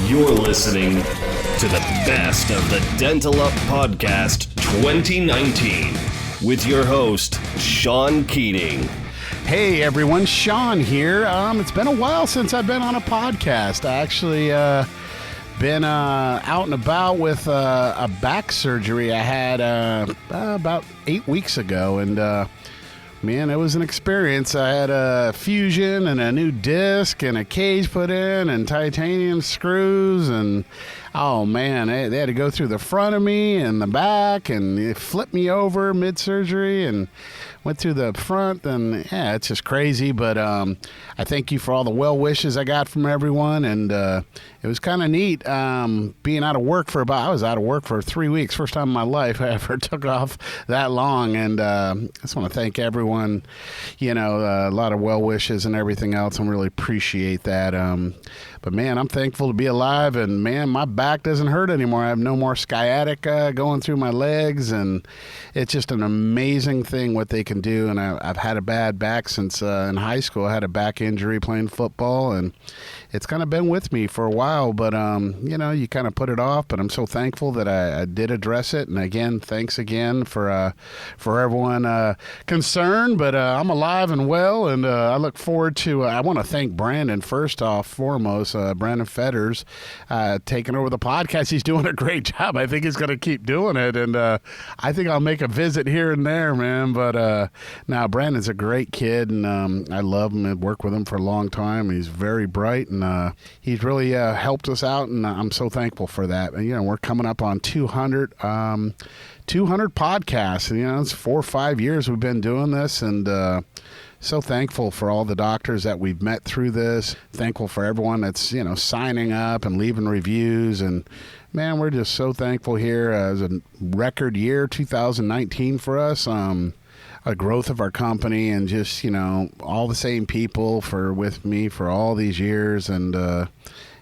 You're listening to the best of the Dental Up Podcast 2019 with your host, Shaun Keating. Hey everyone, Shaun here. It's been a while since I've been on a podcast. I actually been out and about with a back surgery I had about 8 weeks ago, and man, it was an experience. I had a fusion and a new disc and a cage put in and titanium screws, and oh man, they had to go through the front of me and the back, and it flipped me over mid-surgery and went through the front, and yeah, it's just crazy. But I thank you for all the well wishes I got from everyone, and it was kind of neat being out of work I was out of work for 3 weeks. First time in my life I ever took off that long, and I just want to thank everyone, a lot of well wishes and everything else. I really appreciate that. But man, I'm thankful to be alive, and man, my back doesn't hurt anymore. I have no more sciatica going through my legs, and it's just an amazing thing what they can do. And I've had a bad back since in high school. I had a back injury playing football, and it's kind of been with me for a while, but you kind of put it off. But I'm so thankful that I did address it. And again, thanks again for everyone concerned. But I'm alive and well, and I look forward to. I want to thank Brandon foremost. Brandon Fetters taking over the podcast. He's doing a great job. I think he's going to keep doing it, and I think I'll make a visit here and there, man. But now Brandon's a great kid, and I love him and worked with him for a long time. He's very bright, and he's really helped us out, and I'm so thankful for that. And we're coming up on 200 podcasts, and it's 4 or 5 years we've been doing this, and so thankful for all the doctors that we've met through this. Thankful for everyone that's, signing up and leaving reviews. And, man, we're just so thankful here. It was a record year, 2019 for us. A growth of our company, and just, all the same people with me for all these years. And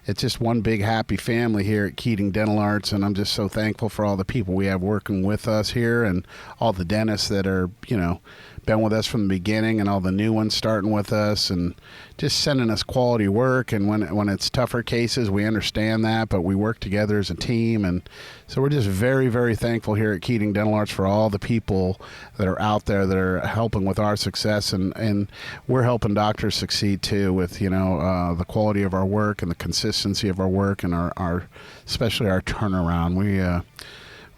it's just one big happy family here at Keating Dental Arts. And I'm just so thankful for all the people we have working with us here, and all the dentists that are, been with us from the beginning, and all the new ones starting with us, and just sending us quality work. And when it's tougher cases, we understand that, but we work together as a team. And so we're just very, very thankful here at Keating Dental Arts for all the people that are out there that are helping with our success, and we're helping doctors succeed too with the quality of our work and the consistency of our work, and our especially our turnaround.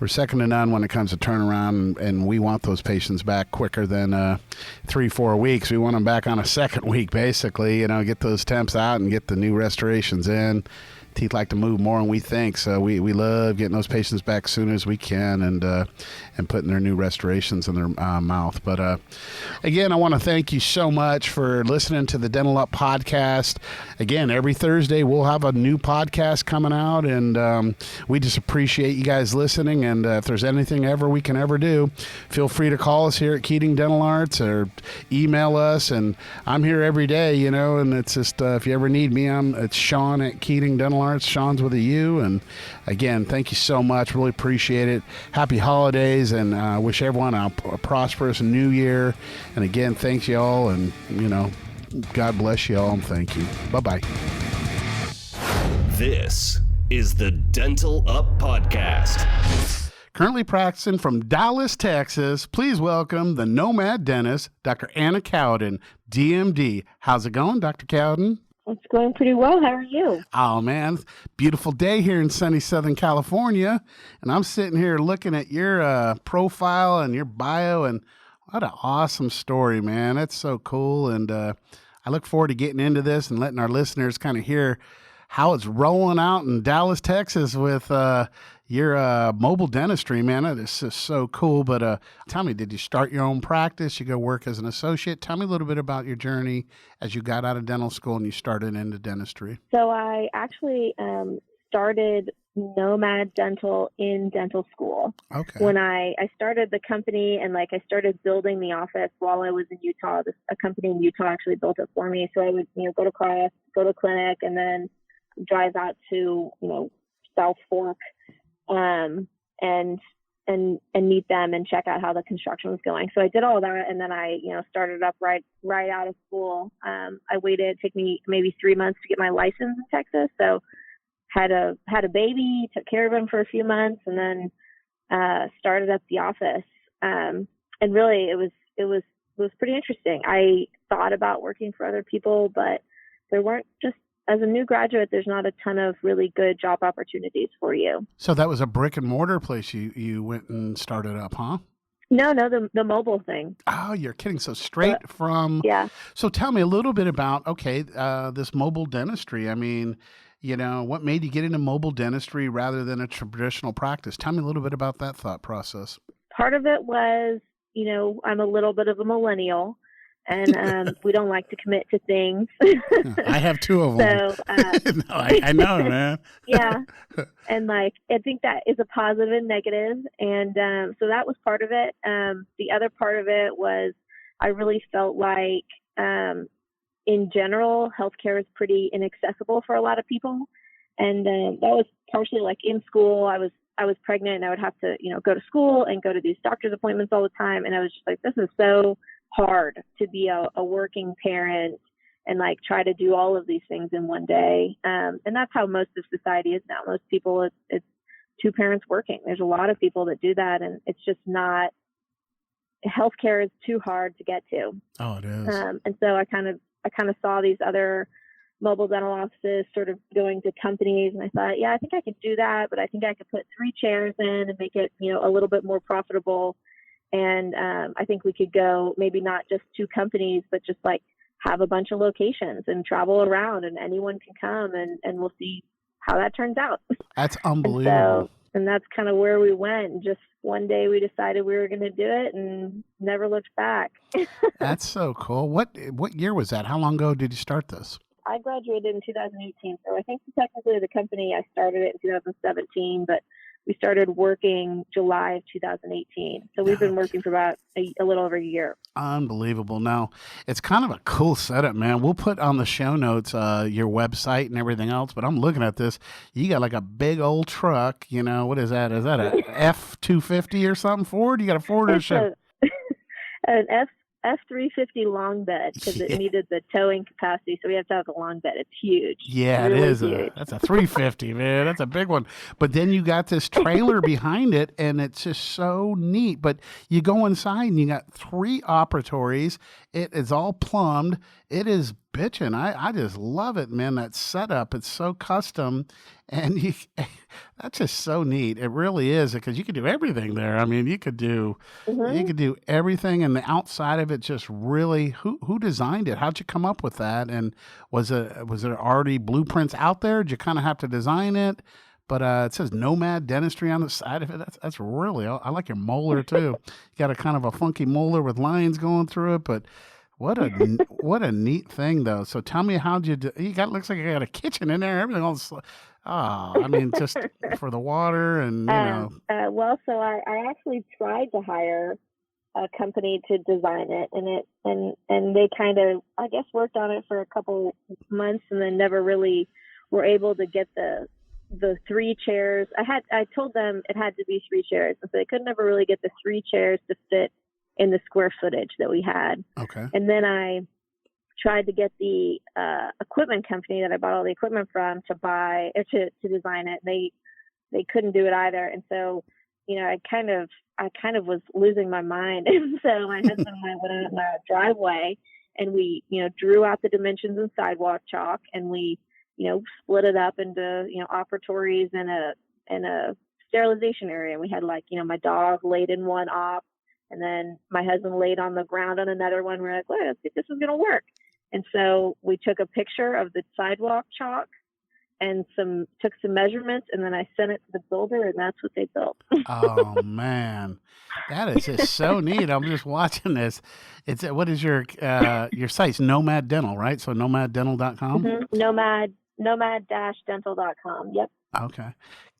We're second to none when it comes to turnaround, and we want those patients back quicker than 3-4 weeks. We want them back on a second week, basically, get those temps out and get the new restorations in. Teeth like to move more than we think, so we love getting those patients back as soon as we can, and putting their new restorations in their mouth. But again, I want to thank you so much for listening to the Dental Up Podcast. Again, every Thursday we'll have a new podcast coming out, and we just appreciate you guys listening. And if there's anything we can ever do, feel free to call us here at Keating Dental Arts, or email us. And I'm here every day, and it's just if you ever need me, it's Shaun at Keating Dental Arts. Shaun's with a U. And again, thank you so much. Really appreciate it. Happy holidays, and wish everyone a prosperous new year. And again, thanks y'all, and God bless you all, and thank you. Bye-bye. This is the Dental Up Podcast. Currently practicing from Dallas, Texas, please welcome the nomad dentist, Dr. Anna Cowden, DMD. How's it going, Dr. Cowden? It's going pretty well. How are you? Oh, man. Beautiful day here in sunny Southern California. And I'm sitting here looking at your profile and your bio, and what an awesome story, man. That's so cool. And I look forward to getting into this and letting our listeners kind of hear how it's rolling out in Dallas, Texas with your mobile dentistry, man. It is just so cool. But tell me, did you start your own practice? You go work as an associate? Tell me a little bit about your journey as you got out of dental school and you started into dentistry. So I actually started Nomad Dental in dental school. Okay. When I started the company, and I started building the office while I was in Utah. A company in Utah actually built it for me. So I would, go to class, go to clinic, and then drive out to, South Fork, and meet them and check out how the construction was going. So I did all that, and then I, started up right out of school. I waited, it took me maybe 3 months to get my license in Texas. So had a baby, took care of him for a few months, and then started up the office. And really, it was pretty interesting. I thought about working for other people, but there weren't just, as a new graduate, there's not a ton of really good job opportunities for you. So that was a brick and mortar place you went and started up, huh? No, the mobile thing. Oh, you're kidding. So straight from, yeah. So tell me a little bit about, this mobile dentistry. I mean, what made you get into mobile dentistry rather than a traditional practice? Tell me a little bit about that thought process. Part of it was, I'm a little bit of a millennial, and we don't like to commit to things. I have two of them. So, no, I know, man. Yeah. And I think that is a positive and negative. And so that was part of it. The other part of it was I really felt like, in general, healthcare is pretty inaccessible for a lot of people. And that was partially like in school. I was pregnant and I would have to, go to school and go to these doctor's appointments all the time. And I was just like, this is so hard to be a working parent and try to do all of these things in one day. And that's how most of society is now. Most people, it's two parents working. There's a lot of people that do that, and it's just not, healthcare is too hard to get to. Oh, it is. And so I kind of saw these other mobile dental offices sort of going to companies, and I thought, yeah, I think I could do that, but I think I could put 3 chairs in and make it, a little bit more profitable. And I think we could go maybe not just 2 companies, but just have a bunch of locations and travel around, and anyone can come, and we'll see how that turns out. That's unbelievable. And that's kind of where we went. And just one day we decided we were going to do it and never looked back. That's so cool. What year was that? How long ago did you start this? I graduated in 2018. So I think technically the company, I started it in 2017, but we started working July of 2018. So we've been working for about a little over a year. Unbelievable. Now, it's kind of a cool setup, man. We'll put on the show notes your website and everything else, but I'm looking at this. You got like a big old truck. What is that? Is that a F-250 or something Ford? You got a Ford or something? An F-350 long bed, because it needed the towing capacity, so we have to have a long bed. It's huge. Yeah, really, it is. That's a 350, man. That's a big one. But then you got this trailer behind it, and it's just so neat. But you go inside, and you got 3 operatories. It is all plumbed. It is bitchin'. I just love it, man. That setup, it's so custom, and that's just so neat. It really is, because you could do everything there. I mean, you could do everything, and the outside of it just really. Who designed it? How'd you come up with that? And was there already blueprints out there? Did you kind of have to design it? But it says Nomad Dentistry on the side of it. That's really. I like your molar too. You got a kind of a funky molar with lines going through it, but. What a neat thing though. So tell me, how'd you do? Looks like you got a kitchen in there. Everything else. I mean, just for the water and Well, so I actually tried to hire a company to design it, and they kind of, I guess, worked on it for a couple months, and then never really were able to get the 3 chairs. I told them it had to be 3 chairs, and so they could never really get the 3 chairs to fit in the square footage that we had. Okay. And then I tried to get the equipment company that I bought all the equipment from to buy or to design it. They couldn't do it either. And so, I kind of was losing my mind. And so my husband and I went out in our driveway, and we, drew out the dimensions in sidewalk chalk, and we, split it up into, operatories and a sterilization area. And we had my dog laid in one op, and then my husband laid on the ground on another one. We're like, well, let's see if this is going to work. And so we took a picture of the sidewalk chalk and took some measurements, and then I sent it to the builder, and that's what they built. Oh man, that is just so neat. I'm just watching this. What is your site's Nomad Dental, right? So nomaddental.com? Mm-hmm. Nomad-dental.com. Yep. Okay.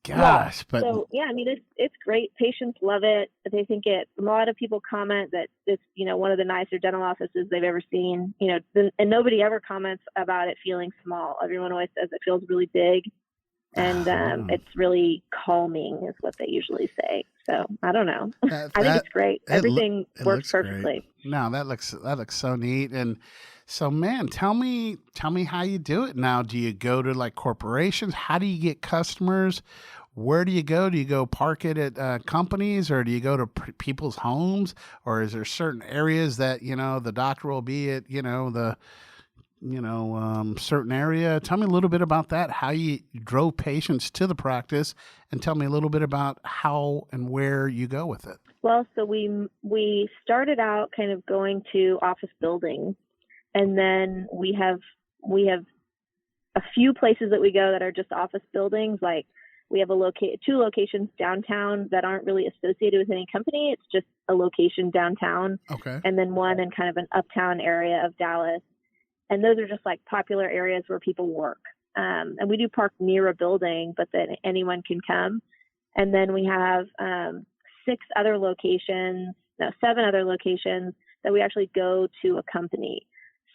Gosh, but so yeah, I mean, it's great. Patients love it. They think it. A lot of people comment that it's one of the nicer dental offices they've ever seen. And nobody ever comments about it feeling small. Everyone always says it feels really big. And it's really calming is what they usually say. So I don't know. I think it's great. Everything works perfectly. Great. No, that looks so neat. And so, man, tell me how you do it now. Do you go to like corporations? How do you get customers? Where do you go? Do you go park it at companies, or do you go to people's homes, or is there certain areas that the doctor will be at? Certain area. Tell me a little bit about that, how you drove patients to the practice, and tell me a little bit about how and where you go with it. Well, so we started out kind of going to office buildings, and then we have a few places that we go that are just office buildings. Like we have two locations downtown that aren't really associated with any company. It's just a location downtown. Okay. And then one in kind of an uptown area of Dallas. And those are just like popular areas where people work. And we do park near a building, but then anyone can come. And then we have 7 other locations that we actually go to a company.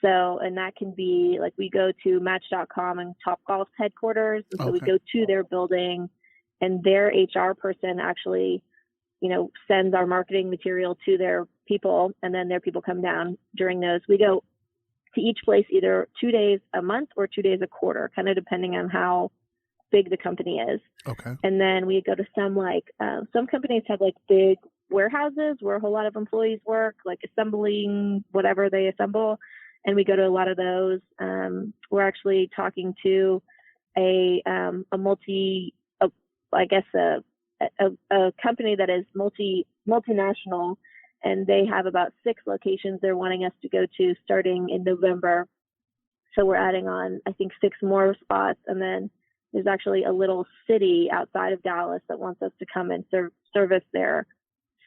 So, and that can be like we go to Match.com and Topgolf's headquarters. And so we go to their building, and their HR person actually, sends our marketing material to their people, and then their people come down during those. We go to each place either 2 days a month or 2 days a quarter, kind of depending on how big the company is. Okay. And then we go to some companies have like big warehouses where a whole lot of employees work, like assembling whatever they assemble. And we go to a lot of those. We're actually talking to a company that is multinational, and they have about 6 locations they're wanting us to go to starting in November. So we're adding on, I think, 6 more spots. And then there's actually a little city outside of Dallas that wants us to come and service their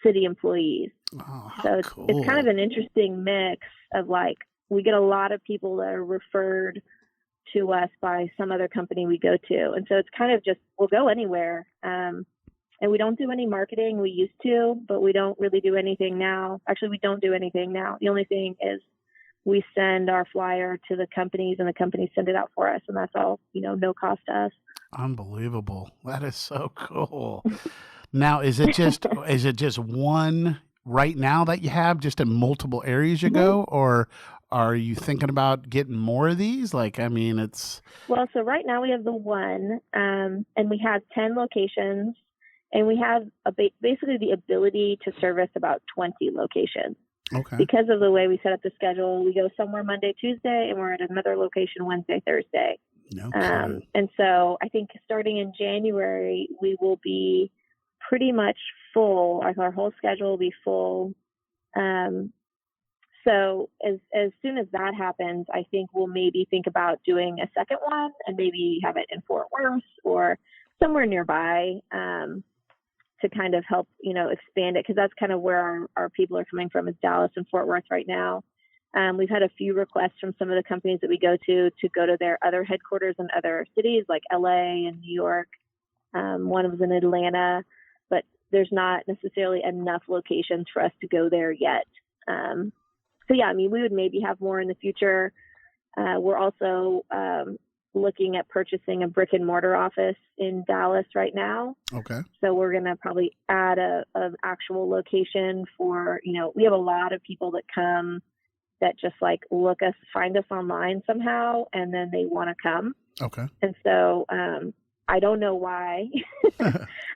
city employees. Oh, so cool. It's kind of an interesting mix of like, we get a lot of people that are referred to us by some other company we go to. And so it's kind of just, we'll go anywhere. And we don't do any marketing. We used to, but we don't really do anything now. Actually, we don't do anything now. The only thing is we send our flyer to the companies, and the companies send it out for us. And that's all, no cost to us. Unbelievable. That is so cool. Now, is it just one right now that you have, just in multiple areas you go, or are you thinking about getting more of these? Well, so right now we have the one, and we have 10 locations, and we have basically the ability to service about 20 locations. Okay. Because of the way we set up the schedule, we go somewhere Monday, Tuesday, and we're at another location Wednesday, Thursday. No. And so I think starting in January, we will be pretty much full. Our whole schedule will be full. So as soon as that happens, I think we'll maybe think about doing a second one and maybe have it in Fort Worth or somewhere nearby to kind of help, expand it. Because that's kind of where our people are coming from, is Dallas and Fort Worth right now. We've had a few requests from some of the companies that we go to their other headquarters in other cities like LA and New York. One was in Atlanta, but there's not necessarily enough locations for us to go there yet. So yeah, we would maybe have more in the future. We're also looking at purchasing a brick and mortar office in Dallas right now. Okay. So we're going to probably add an actual location for, we have a lot of people that come that just like find us online somehow, and then they want to come. Okay. And so I don't know why.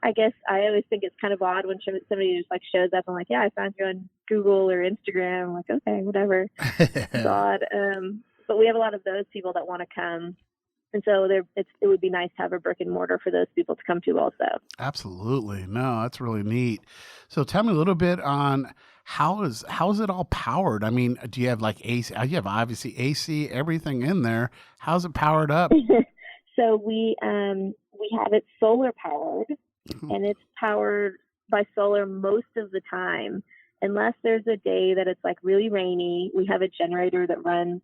I guess I always think it's kind of odd when somebody just like shows up and like, yeah, I found you on Google or Instagram. I'm like, okay, whatever. It's odd. But we have a lot of those people that want to come. And so it would be nice to have a brick and mortar for those people to come to also. Absolutely. No, that's really neat. So tell me a little bit on how is it all powered? Do you have like AC? You have obviously AC, everything in there. How's it powered up? So we have it solar powered, and it's powered by solar most of the time, unless there's a day that it's like really rainy. We have a generator that runs.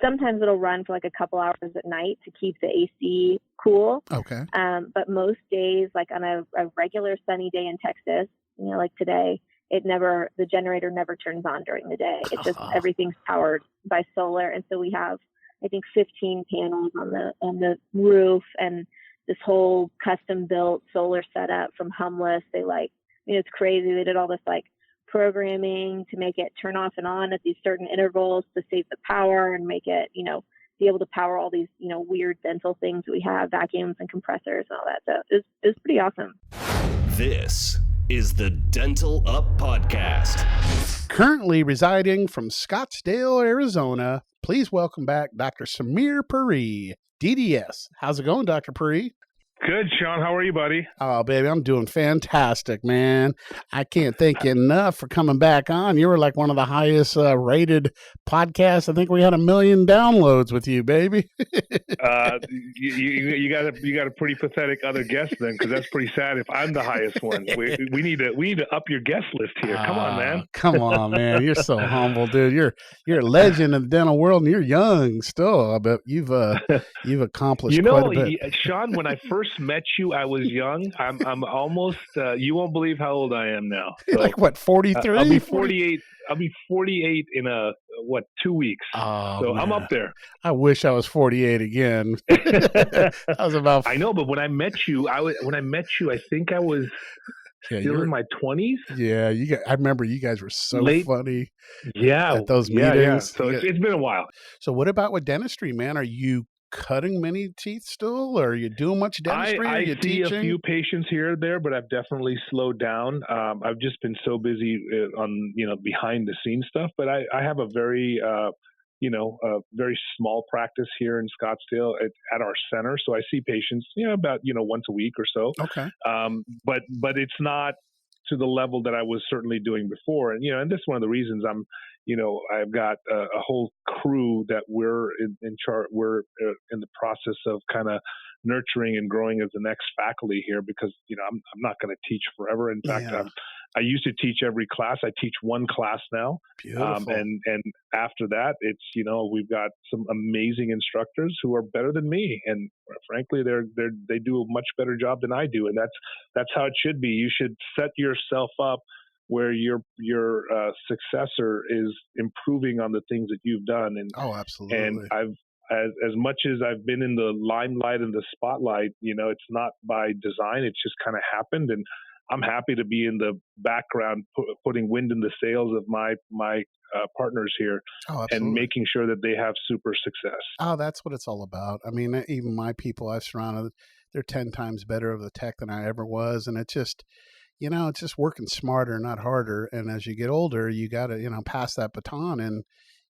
Sometimes it'll run for like a couple hours at night to keep the AC cool. Okay. But most days, like on a regular sunny day in Texas, like today, the generator never turns on during the day. It's just everything's powered by solar. And so we have, I think 15 panels on the roof, and this whole custom built solar setup from Humless. It's crazy. They did all this like programming to make it turn off and on at these certain intervals to save the power and make it, be able to power all these, weird dental things we have, vacuums and compressors and all that. So it was pretty awesome. This is the Dental Up Podcast. Currently residing from Scottsdale, Arizona, please welcome back Dr. Samir Puri, DDS. How's it going, Dr. Puri? Good, Shaun. How are you, buddy? Oh, baby, I'm doing fantastic, man. I can't thank you enough for coming back on. You were like one of the highest rated podcasts. I think we had 1 million downloads with you, baby. You got a pretty pathetic other guest then, because that's pretty sad. If I'm the highest one, we need to up your guest list here. Come on, man. Come on, man. You're so humble, dude. You're a legend in the dental world, and you're young still. I bet you've accomplished quite a bit. Shaun, when I first met you, I was young. I'm almost. You won't believe how old I am now. So, like what, 43? I'll be 48. I'll be 48 in 2 weeks. Oh, so man. I'm up there. I wish I was 48 again. I was about. I know, but when I met you, I think I was still in my 20s. Yeah, I remember you guys were so funny. Yeah, at those meetings. Yeah. So it's been a while. So what about with dentistry, man? Are you cutting many teeth still, or are you doing much dentistry? I see teaching? A few patients here or there, but I've definitely slowed down. I've just been so busy on behind the scenes stuff. But I have a very a very small practice here in Scottsdale at our center, so I see patients about once a week or so. Okay. But it's not to the level that I was certainly doing before, and and this is one of the reasons I've got a whole crew that we're in charge. We're in the process of kind of nurturing and growing as the next faculty here, because I'm not going to teach forever. In fact, I used to teach every class. I teach one class now. Beautiful. And after that, it's we've got some amazing instructors who are better than me, and frankly, they do a much better job than I do, and that's how it should be. You should set yourself up where your successor is improving on the things that you've done. And absolutely. And as much as I've been in the limelight and the spotlight, it's not by design. It's just kind of happened, and I'm happy to be in the background, putting wind in the sails of my partners here, and making sure that they have super success. Oh, that's what it's all about. I mean, even my people I've surrounded, they're 10 times better of the tech than I ever was, and it's just. It's just working smarter, not harder. And as you get older, you got to, pass that baton, and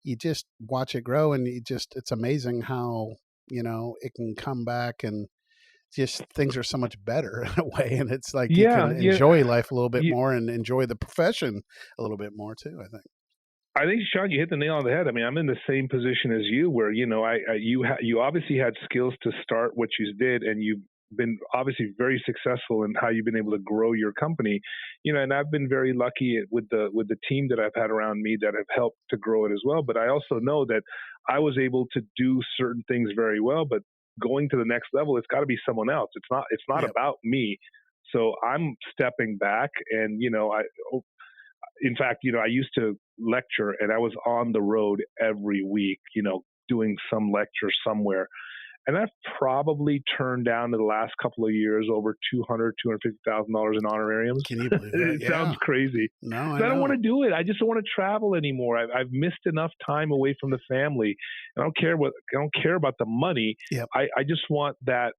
you just watch it grow. And it's amazing how, it can come back, and just things are so much better in a way. And it's like you can enjoy life a little bit more, and enjoy the profession a little bit more too, I think. I think, Shaun, you hit the nail on the head. I mean, I'm in the same position as you, where, you obviously had skills to start what you did, and you've been obviously very successful in how you've been able to grow your company, and I've been very lucky with the team that I've had around me that have helped to grow it as well. But I also know that I was able to do certain things very well, but going to the next level, it's got to be someone else. It's not about me. So I'm stepping back, and in fact, I used to lecture, and I was on the road every week, doing some lecture somewhere. And I've probably turned down in the last couple of years over $250,000 in honorariums. Can you believe that? It sounds crazy. No, I don't want to do it. I just don't want to travel anymore. I've missed enough time away from the family. I don't care about the money. Yep. I just want that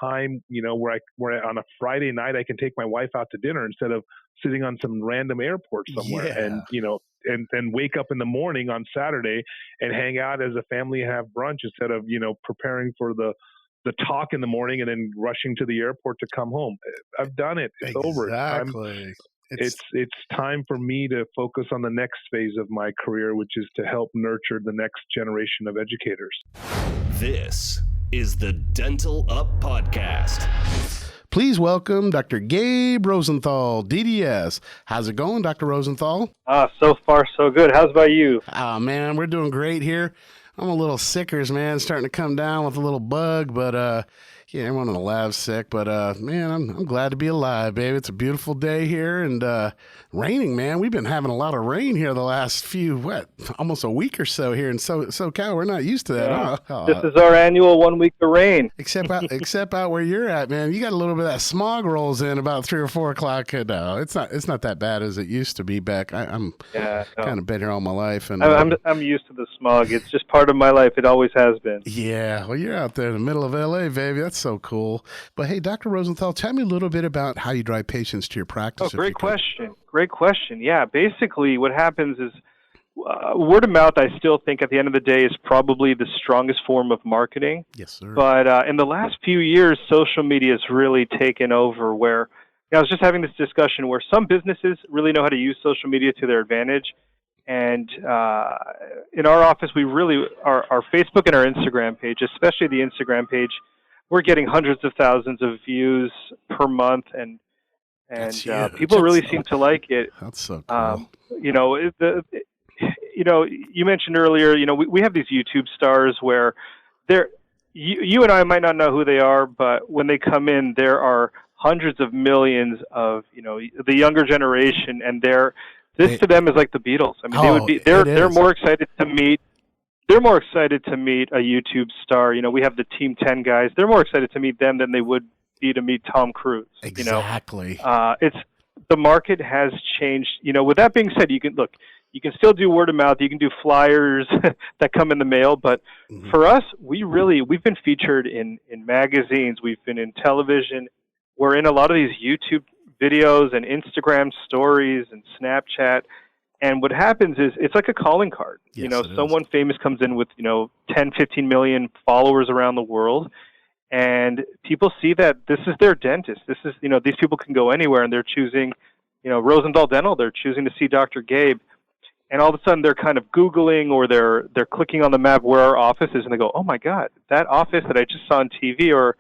time, where on a Friday night I can take my wife out to dinner instead of sitting on some random airport somewhere, and and wake up in the morning on Saturday and hang out as a family and have brunch instead of preparing for the talk in the morning and then rushing to the airport to come home. I've done it. It's over. It's time for me to focus on the next phase of my career, which is to help nurture the next generation of educators. This is the Dental Up Podcast. Please welcome Dr. Gabe Rosenthal, DDS. How's it going, Dr. Rosenthal? So far, so good. How's about you? Man, we're doing great here. I'm a little sickers, man, starting to come down with a little bug, but Yeah, everyone in the lab's sick, but man, I'm glad to be alive, baby. It's a beautiful day here and raining, man. We've been having a lot of rain here the last almost a week or so here in SoCal. We're not used to that, huh? This is our annual 1 week of rain. Except out where you're at, man. You got a little bit of that smog rolls in about 3 or 4 o'clock. No, it's not that bad as it used to be back. I'm kind of been here all my life, and I'm used to the smog. It's just part of my life. It always has been. Yeah, well, you're out there in the middle of LA, baby. That's so cool. But hey, Dr. Rosenthal, tell me a little bit about how you drive patients to your practice. Oh, great question. Great question. Yeah, basically what happens is word of mouth, I still think at the end of the day is probably the strongest form of marketing. Yes, sir. But in the last few years, social media has really taken over where I was just having this discussion where some businesses really know how to use social media to their advantage. And in our office, we really, our Facebook and our Instagram page, especially the Instagram page, we're getting hundreds of thousands of views per month, and people really seem to like it. That's so cool. You mentioned earlier, we have these YouTube stars where you and I might not know who they are, but when they come in, there are hundreds of millions of, the younger generation, and this to them is like the Beatles. I mean, they're more excited to meet. They're more excited to meet a YouTube star. We have the Team 10 guys. They're more excited to meet them than they would be to meet Tom Cruise. Exactly. It's the market has changed. With that being said, you can still do word of mouth. You can do flyers that come in the mail. But for us, we've been featured in magazines. We've been in television. We're in a lot of these YouTube videos and Instagram stories and Snapchat. And what happens is it's like a calling card. Yes, someone famous comes in with, 10, 15 million followers around the world. And people see that this is their dentist. This is, these people can go anywhere, and they're choosing, Rosenthal Dental. They're choosing to see Dr. Gabe. And all of a sudden they're kind of Googling or they're clicking on the map where our office is, and they go, oh my God, that office that I just saw on TV or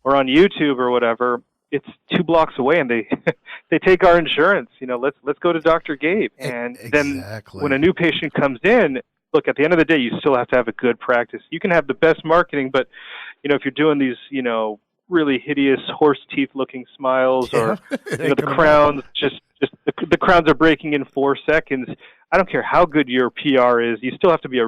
on YouTube or whatever, it's 2 blocks away, and they take our insurance. Let's go to Dr. Gabe. And then when a new patient comes in, look, at the end of the day, you still have to have a good practice. You can have the best marketing, but if you're doing these, really hideous horse teeth looking smiles, or the crowns, the crowns are breaking in 4 seconds. I don't care how good your PR is. You still have to be a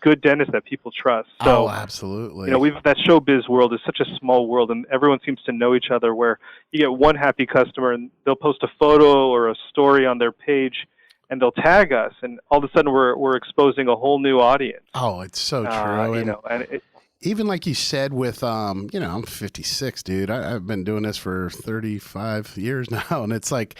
good dentist that people trust. So, absolutely. That showbiz world is such a small world, and everyone seems to know each other, where you get one happy customer and they'll post a photo or a story on their page and they'll tag us, and all of a sudden we're exposing a whole new audience. Oh, it's so true. Even like you said with, I'm 56, dude. I've been doing this for 35 years now, and it's like,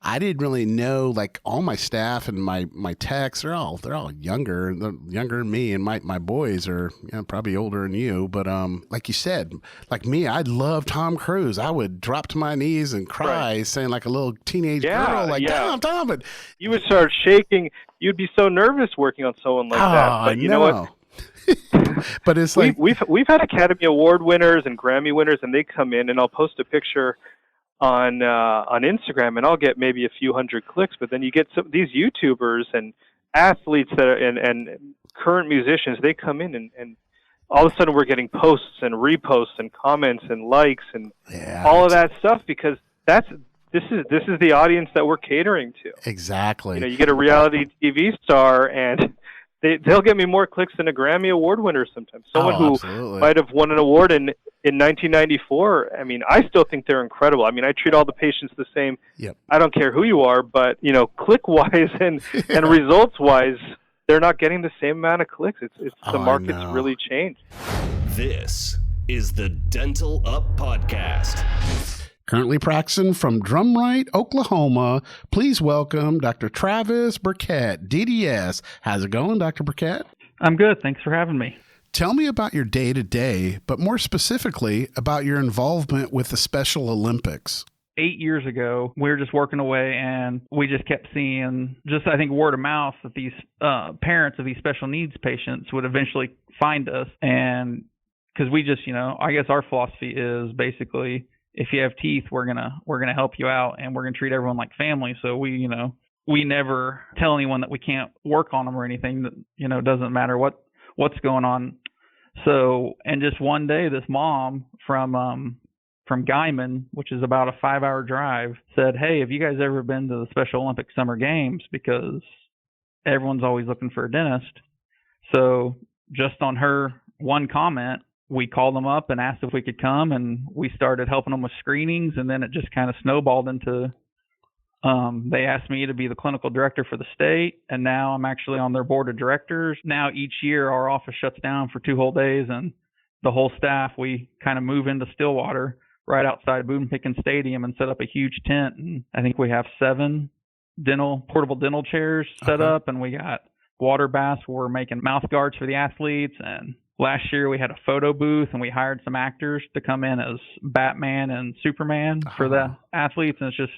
I didn't really know, like, all my staff and my techs, they're all younger than me, and my boys are probably older than you. But like you said, like me, I love Tom Cruise. I would drop to my knees and cry, saying like a little teenage girl, like, Tom. But you would start shaking. You'd be so nervous working on someone like that. But you know what? But it's like we've had Academy Award winners and Grammy winners, and they come in, and I'll post a picture on Instagram, and I'll get maybe a few hundred clicks. But then you get these YouTubers and athletes and current musicians. They come in, and all of a sudden we're getting posts and reposts and comments and likes and all of that stuff, because this is the audience that we're catering to. Exactly. You get a reality TV star, and they'll get me more clicks than a Grammy Award winner sometimes. Someone who might have won an award in 1994. I mean, I still think they're incredible. I mean, I treat all the patients the same. Yep. I don't care who you are, but click-wise and results-wise, they're not getting the same amount of clicks. The market's really changed. This is the Dental Up Podcast. Currently practicing from Drumright, Oklahoma. Please welcome Dr. Travis Burkett, DDS. How's it going, Dr. Burkett? I'm good. Thanks for having me. Tell me about your day-to-day, but more specifically about your involvement with the Special Olympics. 8 years ago, we were just working away, and we just kept seeing, I think, word of mouth that these parents of these special needs patients would eventually find us. And because we just, I guess our philosophy is basically, if you have teeth, we're gonna help you out, and we're gonna treat everyone like family. So we never tell anyone that we can't work on them or anything. That doesn't matter what's going on. So, and just one day, this mom from Guyman, which is about a 5-hour drive, said, "Hey, have you guys ever been to the Special Olympic Summer Games? Because everyone's always looking for a dentist." So just on her one comment, we called them up and asked if we could come, and we started helping them with screenings, and then it just kind of snowballed into they asked me to be the clinical director for the state, and now I'm actually on their board of directors. Now each year our office shuts down for 2 whole days, and the whole staff, we kind of move into Stillwater right outside Boone Pickens Stadium and set up a huge tent. And I think we have 7 portable dental chairs set up, and we got water baths where we're making mouth guards for the athletes. And last year we had a photo booth, and we hired some actors to come in as Batman and Superman for the athletes. And it's just,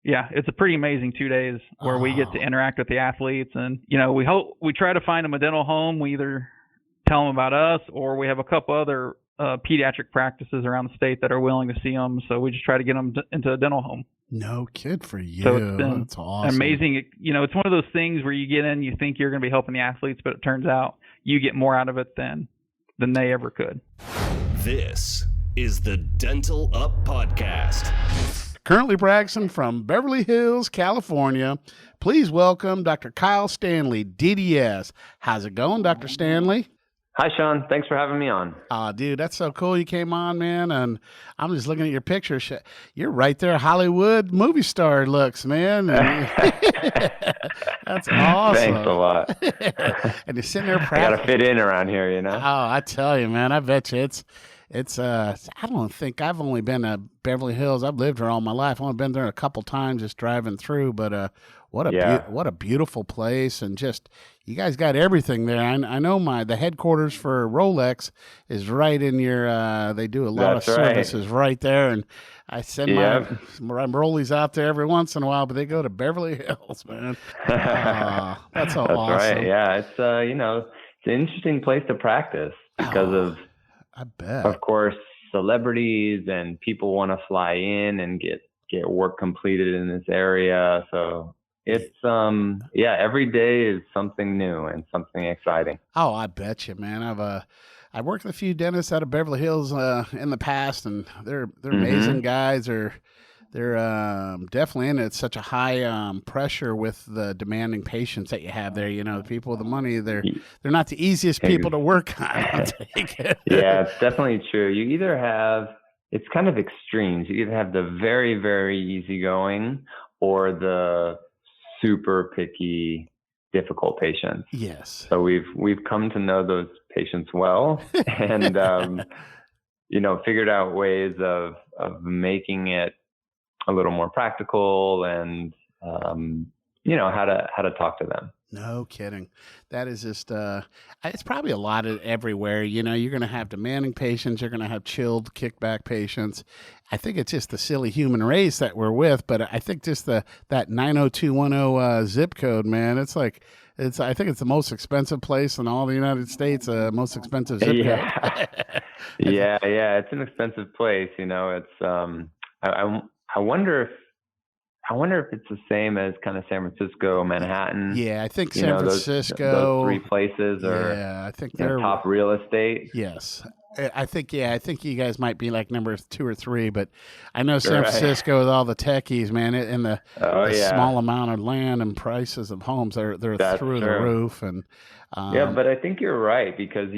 yeah, it's a pretty amazing 2 days where we get to interact with the athletes. And, you know, we try to find them a dental home. We either tell them about us, or we have a couple other pediatric practices around the state that are willing to see them. So we just try to get them into a dental home. No kid for you. So it's been That's awesome. amazing. You know, it's one of those things where you get in, you think you're going to be helping the athletes, but it turns out you get more out of it than they ever could. This is the Dental Up Podcast. Currently practicing from Beverly Hills, California. Please welcome Dr. Kyle Stanley Dds. How's it going, Dr. Stanley? Hi, Shaun. Thanks for having me on. Dude, that's so cool you came on, man. And I'm just looking at your picture. You're right there, Hollywood movie star looks, man. That's awesome. Thanks a lot. And you're sitting there I practicing. got to fit in around here, you know? Oh, I tell you, man, I bet you it's I don't think I've only been to Beverly Hills. I've lived there all my life. I've only been there a couple times just driving through, but what a beautiful place. And just, you guys got everything there. I know the headquarters for Rolex is right in your, they do a lot of services right there. And I send my Rollies out there every once in a while, but they go to Beverly Hills, man. That's so awesome. Right. Yeah. It's, it's an interesting place to practice because of, I bet. Of course, celebrities and people want to fly in and get work completed in this area. So it's every day is something new and something exciting. Oh, I bet you, man. I've worked with a few dentists out of Beverly Hills in the past, and they're amazing guys. They're definitely in it. It's such a high pressure with the demanding patients that you have there. You know, the people with the money, they're not the easiest people to work on. I'll take it. Yeah, it's definitely true. You either have, it's kind of extremes. You either have the very, very easygoing or the super picky, difficult patients. Yes. So we've come to know those patients well, and figured out ways of making it a little more practical, and how to talk to them. No kidding. That is just it's probably a lot of everywhere. You know, you're going to have demanding patients, you're going to have chilled kickback patients. I think it's just the silly human race that we're with, but I think just that 90210 zip code, man, I think it's the most expensive place in all the United States, most expensive zip code. Yeah, it's an expensive place, you know. It's I wonder if it's the same as kind of San Francisco, Manhattan. Yeah, I think San Francisco. Those 3 places are. Yeah, I think they're top real estate. Yes, I think you guys might be like number 2 or 3, but I know San Francisco with all the techies, man, and the small amount of land and prices of homes, they're through the roof. And but I think you're right, because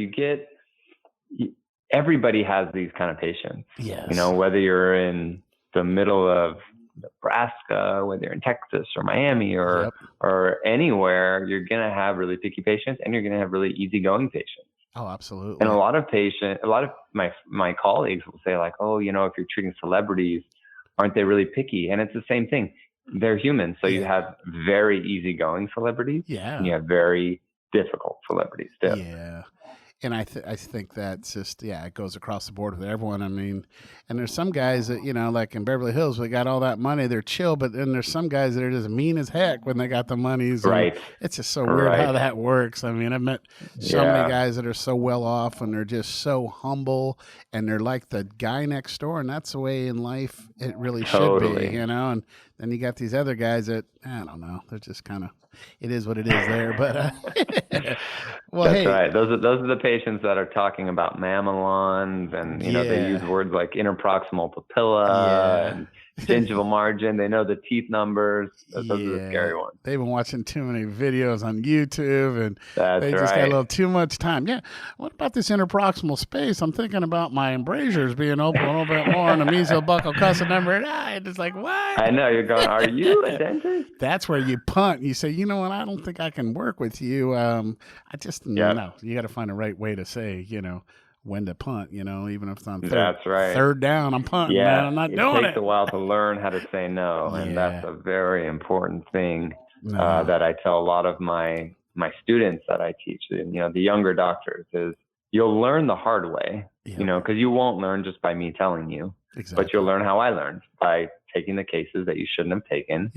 everybody has these kind of patients. Yes, you know, whether you're in the middle of Nebraska, whether you're in Texas or Miami or anywhere, you're going to have really picky patients, and you're going to have really easygoing patients. Oh, absolutely. And a lot of my colleagues will say, like, oh, you know, if you're treating celebrities, aren't they really picky? And it's the same thing. They're human. So you have very easygoing celebrities, and you have very difficult celebrities too. Yeah. And I think that's just, it goes across the board with everyone. I mean, and there's some guys that, you know, like in Beverly Hills, we got all that money, they're chill, but then there's some guys that are just mean as heck when they got the money. So right. It's just so weird how that works. I mean, I've met so many guys that are so well off, and they're just so humble, and they're like the guy next door, and that's the way in life it really should be, you know? And then you got these other guys that, I don't know, they're just kind of it is what it is there. But well, That's hey, right. Those are the patients that are talking about mamelons, and they use words like interproximal papilla and gingival margin. They know the teeth numbers. Those are the scary ones. They've been watching too many videos on YouTube, and they just got a little too much time. Yeah. What about this interproximal space? I'm thinking about my embrasures being open a little bit more, and the mesobuccal cusp number 9. It's like, what? I know, you're going, are you a dentist? That's where you punt. You say, you know what? I don't think I can work with you. I just no. You got to find a right way to say, when to punt, even if it's on third down, I'm punting, man. I'm not doing it. It takes a while to learn how to say no, and that's a very important thing that I tell a lot of my students that I teach, the younger doctors, is you'll learn the hard way, because you won't learn just by me telling you, but you'll learn how I learned, by taking the cases that you shouldn't have taken,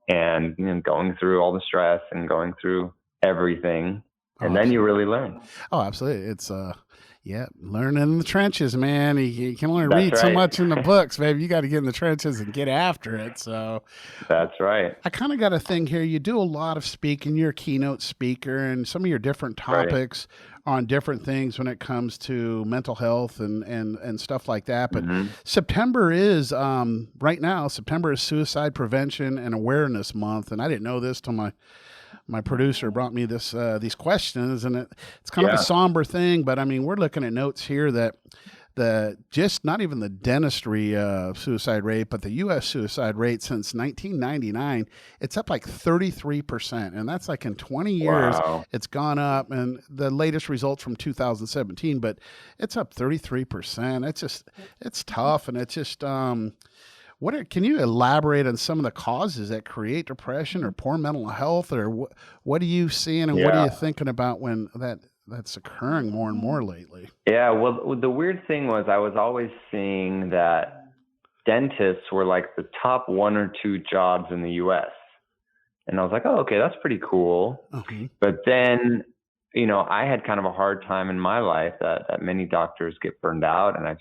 and going through all the stress and going through everything, and then you really learn. Oh, absolutely. It's learning in the trenches, man. You can only read so much in the books, baby. You got to get in the trenches and get after it. So that's right. I kind of got a thing here. You do a lot of speaking. You're a keynote speaker, and some of your different topics on different things when it comes to mental health and stuff like that. But September is right now. September is Suicide Prevention and Awareness Month, and I didn't know this till my producer brought me these questions, and it's kind of a somber thing, but I mean, we're looking at notes here that not even the dentistry suicide rate, but the U.S. suicide rate since 1999, it's up like 33%, and that's like in 20 years, it's gone up, and the latest results from 2017, but it's up 33%. It's tough, and it's just can you elaborate on some of the causes that create depression or poor mental health, or what are you seeing, and what are you thinking about when that's occurring more and more lately? Yeah, well, the weird thing was I was always seeing that dentists were like the top 1 or 2 jobs in the U.S. And I was like, oh, okay, that's pretty cool. Okay. But then, I had kind of a hard time in my life that many doctors get burned out, and I've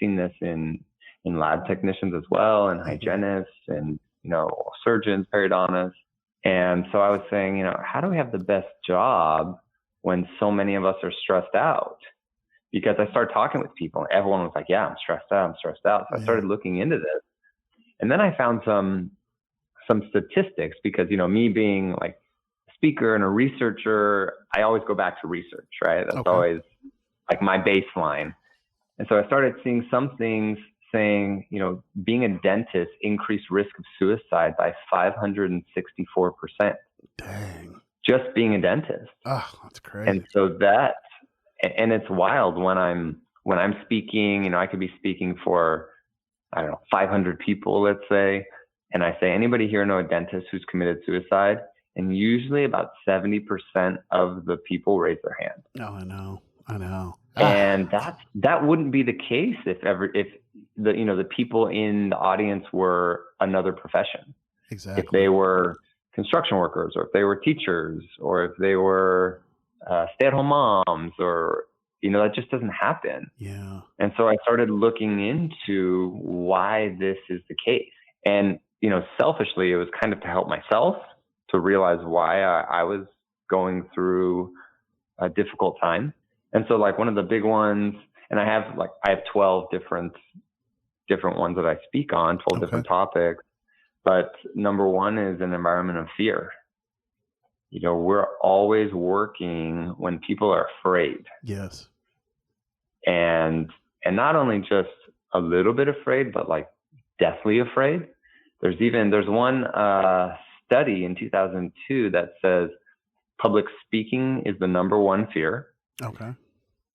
seen this in lab technicians as well, and hygienists, and surgeons, periodontists. And so I was saying, how do we have the best job when so many of us are stressed out? Because I started talking with people, and everyone was like, yeah, I'm stressed out. So I started looking into this, and then I found some statistics, because me being like a speaker and a researcher, I always go back to research, right? That's always like my baseline. And so I started seeing some things saying, being a dentist increased risk of suicide by 564%. Dang. Just being a dentist. Oh, that's crazy. And so and it's wild when I'm speaking, I could be speaking for, 500 people, let's say, and I say, anybody here know a dentist who's committed suicide? And usually about 70% of the people raise their hand. Oh, I know. And that wouldn't be the case if the people in the audience were another profession. Exactly. If they were construction workers, or if they were teachers, or if they were stay-at-home moms, or that just doesn't happen. Yeah. And so I started looking into why this is the case, and selfishly, it was kind of to help myself to realize why I was going through a difficult time. And so, like, one of the big ones, and I have 12 different ones that I speak on, 12 different topics. But number one is an environment of fear. We're always working when people are afraid. Yes. And not only just a little bit afraid, but like deathly afraid. There's one study in 2002 that says public speaking is the number 1 fear. Okay.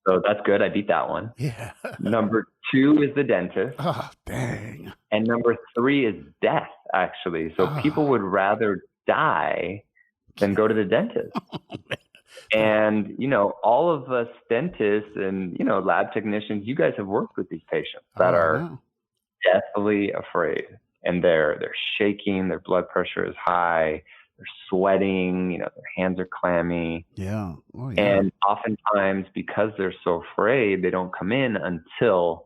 So that's good. I beat that one. Yeah. Number 2 is the dentist. Oh, dang. And number 3 is death, actually. So people would rather die than go to the dentist. And, all of us dentists and, lab technicians, you guys have worked with these patients that are deathly afraid. And they're shaking, their blood pressure is high, they're sweating, their hands are clammy. Yeah. Oh, yeah. And oftentimes, because they're so afraid, they don't come in until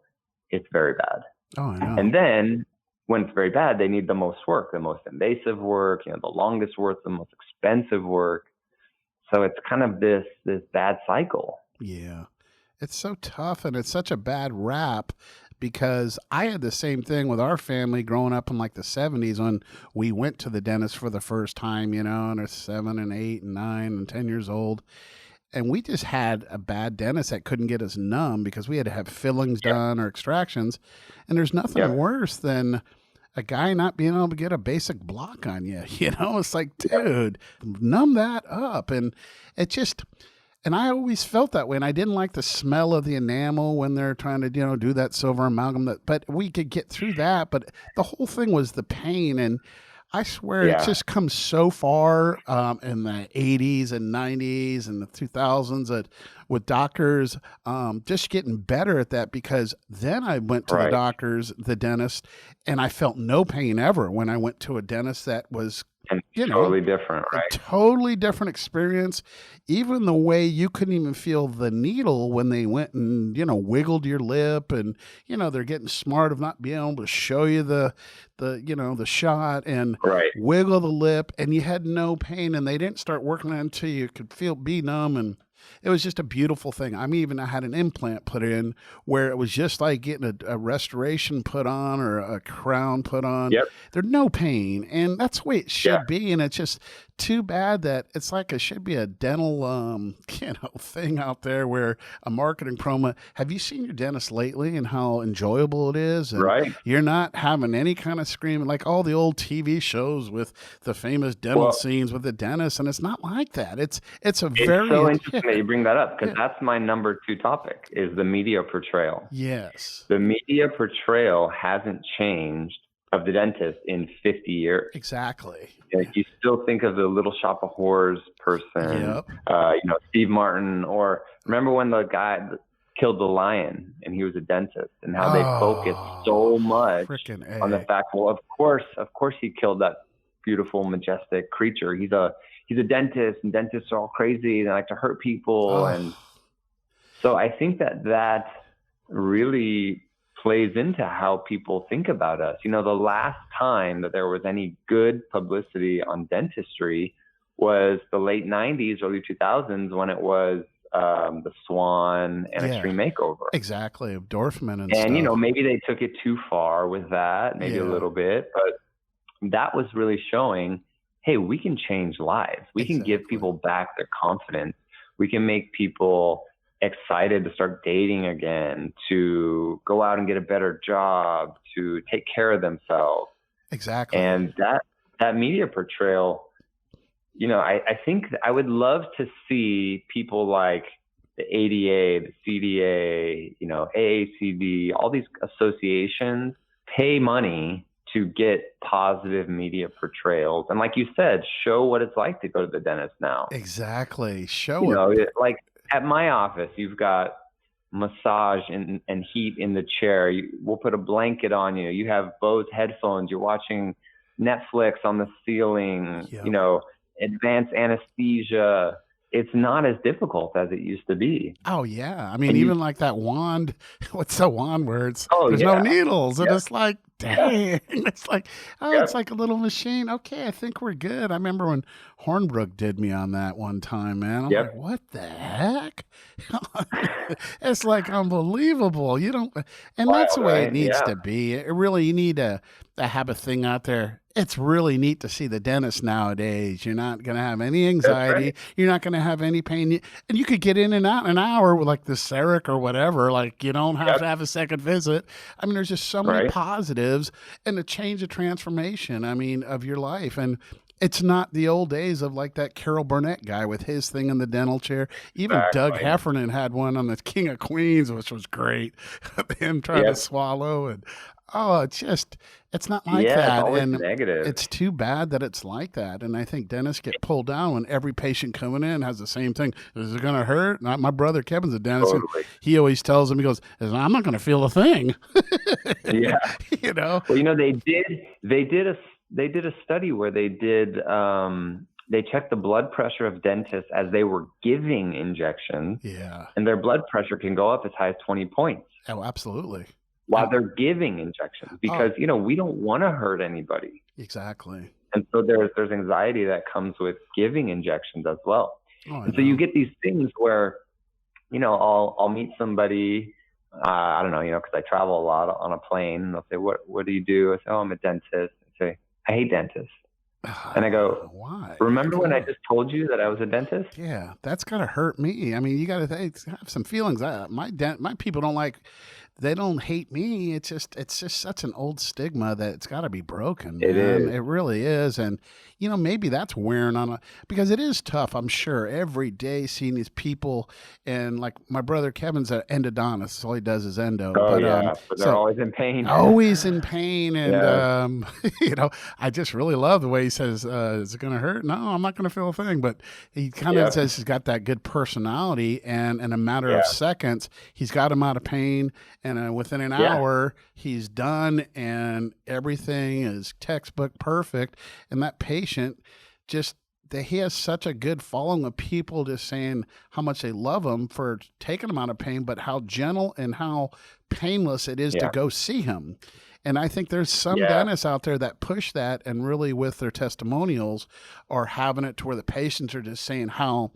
it's very bad. Oh, I know. And then when it's very bad, they need the most work, the most invasive work, the longest work, the most expensive work. So it's kind of this bad cycle. Yeah. It's so tough, and it's such a bad rap, because I had the same thing with our family growing up in like the 70s when we went to the dentist for the first time, and they're 7 and 8 and 9 and 10 years old. And we just had a bad dentist that couldn't get us numb because we had to have fillings done or extractions. And there's nothing worse than a guy not being able to get a basic block on you. It's like, dude, numb that up. And it just, and I always felt that way. And I didn't like the smell of the enamel when they're trying to, do that silver amalgam. But we could get through that. But the whole thing was the pain. And I swear it's just come so far in the 80s and 90s and the 2000s with doctors just getting better at that, because then I went to the dentist, and I felt no pain ever when I went to a dentist that was totally different, right? A totally different experience. Even the way you couldn't even feel the needle when they went and, wiggled your lip, and, they're getting smart of not being able to show you the shot and wiggle the lip, and you had no pain, and they didn't start working on it until you could be numb. And it was just a beautiful thing. I had an implant put in where it was just like getting a restoration put on or a crown put on. There's no pain, and that's the way it should be. And it's just too bad that it's like it should be a dental, thing out there where a marketing promo. Have you seen your dentist lately and how enjoyable it is? And you're not having any kind of screaming like all the old TV shows with the famous dental scenes with the dentist, and it's not like that. It's very so interesting that you bring that up, because that's my number 2 topic, is the media portrayal. Yes. The media portrayal hasn't changed of the dentist in 50 years. Exactly. You still think of the Little Shop of Horrors person, Steve Martin, or remember when the guy killed the lion and he was a dentist, and how they focused so much on the fact, well, of course he killed that beautiful, majestic creature. He's a dentist, and dentists are all crazy. They like to hurt people. And so I think that really plays into how people think about us. The last time that there was any good publicity on dentistry was the late 90s, early 2000s, when it was the Swan and Extreme Makeover. Exactly, of Dorfman and stuff. Maybe they took it too far with that, maybe a little bit, but that was really showing, hey, we can change lives. We can give people back their confidence. We can make people excited to start dating again, to go out and get a better job, to take care of themselves. Exactly. And that media portrayal, I think I would love to see people like the ADA, the CDA, AACD, all these associations pay money to get positive media portrayals. And like you said, show what it's like to go to the dentist now. Exactly. Show it. Like at my office, you've got massage and heat in the chair. We'll put a blanket on you. You have Bose headphones. You're watching Netflix on the ceiling, advanced anesthesia. It's not as difficult as it used to be. Oh, yeah. Even like that wand, what's the wand where there's no needles. And it's like, dang. It's like, it's like a little machine. Okay, I think we're good. I remember when Hornbrook did me on that one time, man. I'm like, what the heck? It's like unbelievable. And that's the way it needs to be. It really, you need to have a thing out there. It's really neat to see the dentist nowadays. You're not going to have any anxiety. You're not going to have any pain. And you could get in and out in an hour with like the CEREC or whatever. Like you don't have to have a second visit. There's just so many positives and a change of transformation, of your life. And it's not the old days of like that Carol Burnett guy with his thing in the dental chair. Even Doug Heffernan had one on the King of Queens, which was great. Him trying to swallow and it's not like that. It's and negative. It's too bad that it's like that. And I think dentists get pulled down when every patient coming in has the same thing. Is it going to hurt? My brother Kevin's a dentist. Totally. And he always tells him, he goes, I'm not going to feel a thing. Well, they did a study where they did they checked the blood pressure of dentists as they were giving injections. Yeah. And their blood pressure can go up as high as 20 points. Oh, absolutely. while they're giving injections because, we don't want to hurt anybody. Exactly. And so there's anxiety that comes with giving injections as well. And so you get these things where, I'll meet somebody, I don't know, because I travel a lot on a plane, and they'll say, what do you do? I say, I'm a dentist. I say, I hate dentists. And I go, why? Remember when I just told you that I was a dentist? Yeah, that's gotta hurt me. I mean, you gotta have some feelings. My people they don't hate me. It's just such an old stigma that it's got to be broken. It is. It really is. And maybe that's wearing on because it is tough. I'm sure every day seeing these people, and like my brother Kevin's an endodontist. All he does is endo. But they're always in pain. Always in pain, and I just really love the way he says, "Is it going to hurt?" No, I'm not going to feel a thing. But he kind of says he's got that good personality, and in a matter of seconds, he's got him out of pain. And within an hour, he's done, and everything is textbook perfect. And that patient he has such a good following of people just saying how much they love him for taking him out of pain, but how gentle and how painless it is to go see him. And I think there's some dentists out there that push that, and really with their testimonials are having it to where the patients are just saying how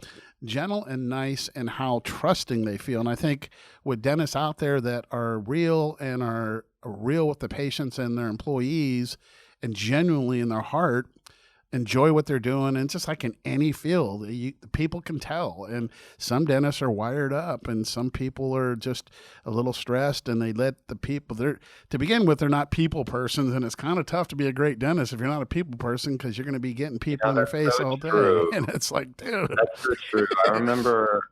gentle and nice and how trusting they feel. And I think with dentists out there that are real and are real with the patients and their employees and genuinely in their heart enjoy what they're doing, and just like in any field, people can tell. And some dentists are wired up, and some people are just a little stressed, and they let the people to begin with, they're not people persons, and it's kind of tough to be a great dentist if you're not a people person, because you're going to be getting people in their face all day. And it's like, dude, that's so true. I remember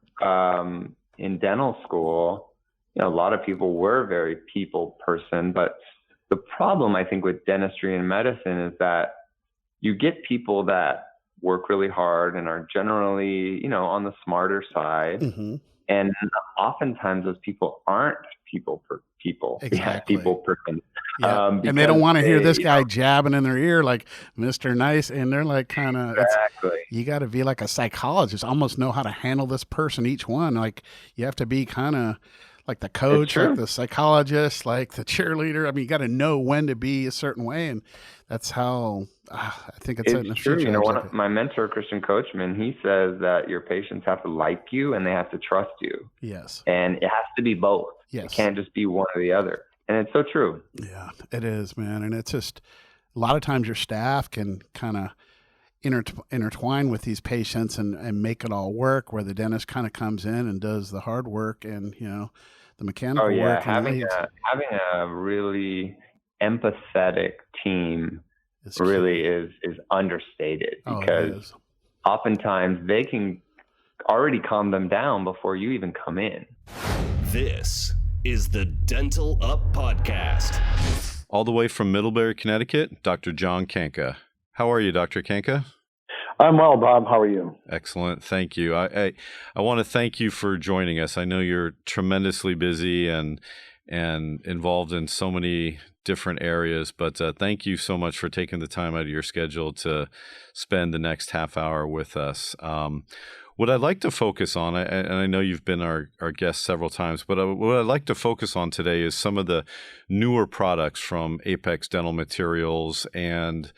in dental school, a lot of people were very people person, but the problem I think with dentistry and medicine is that you get people that work really hard and are generally, on the smarter side. Mm-hmm. And oftentimes those people aren't people. Exactly. People person. Yeah. And they don't want to hear this guy jabbing in their ear like Mr. Nice. And they're like exactly. You got to be like a psychologist, almost know how to handle this person, each one. Like you have to be kind of like the coach, like the psychologist, like the cheerleader. I mean, you got to know when to be a certain way. And that's how I think it's in the true. future. My mentor, Christian Coachman, he says that your patients have to like you and they have to trust you. Yes. And it has to be both. Yes. It can't just be one or the other. And it's so true. Yeah, it is, man. And it's just a lot of times your staff can kind of intertwine with these patients and make it all work, where the dentist kind of comes in and does the hard work and, the mechanical work. Having a really empathetic team really is understated, because oftentimes they can already calm them down before you even come in. This is the Dental Up Podcast. All the way from Middlebury, Connecticut, Dr. John Kanka. How are you, Dr. Kanka? I'm well, Bob. How are you? Excellent. Thank you. I want to thank you for joining us. I know you're tremendously busy and involved in so many different areas, but thank you so much for taking the time out of your schedule to spend the next half hour with us. What I'd like to focus on, and I know you've been our guest several times, but what I'd like to focus on today is some of the newer products from Apex Dental Materials and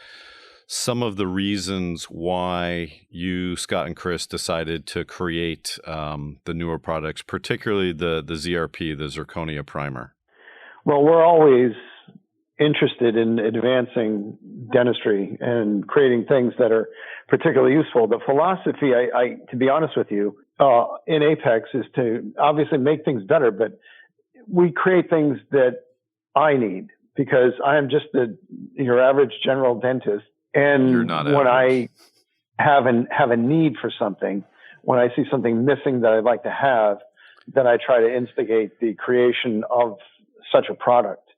some of the reasons why you, Scott, and Chris decided to create the newer products, particularly the ZRP, the Zirconia Primer. Well, we're always interested in advancing dentistry and creating things that are particularly useful. The philosophy, I to be honest with you, in Apex is to obviously make things better, but we create things that I need, because I am just your average general dentist. And when I have a need for something, when I see something missing that I'd like to have, then I try to instigate the creation of such a product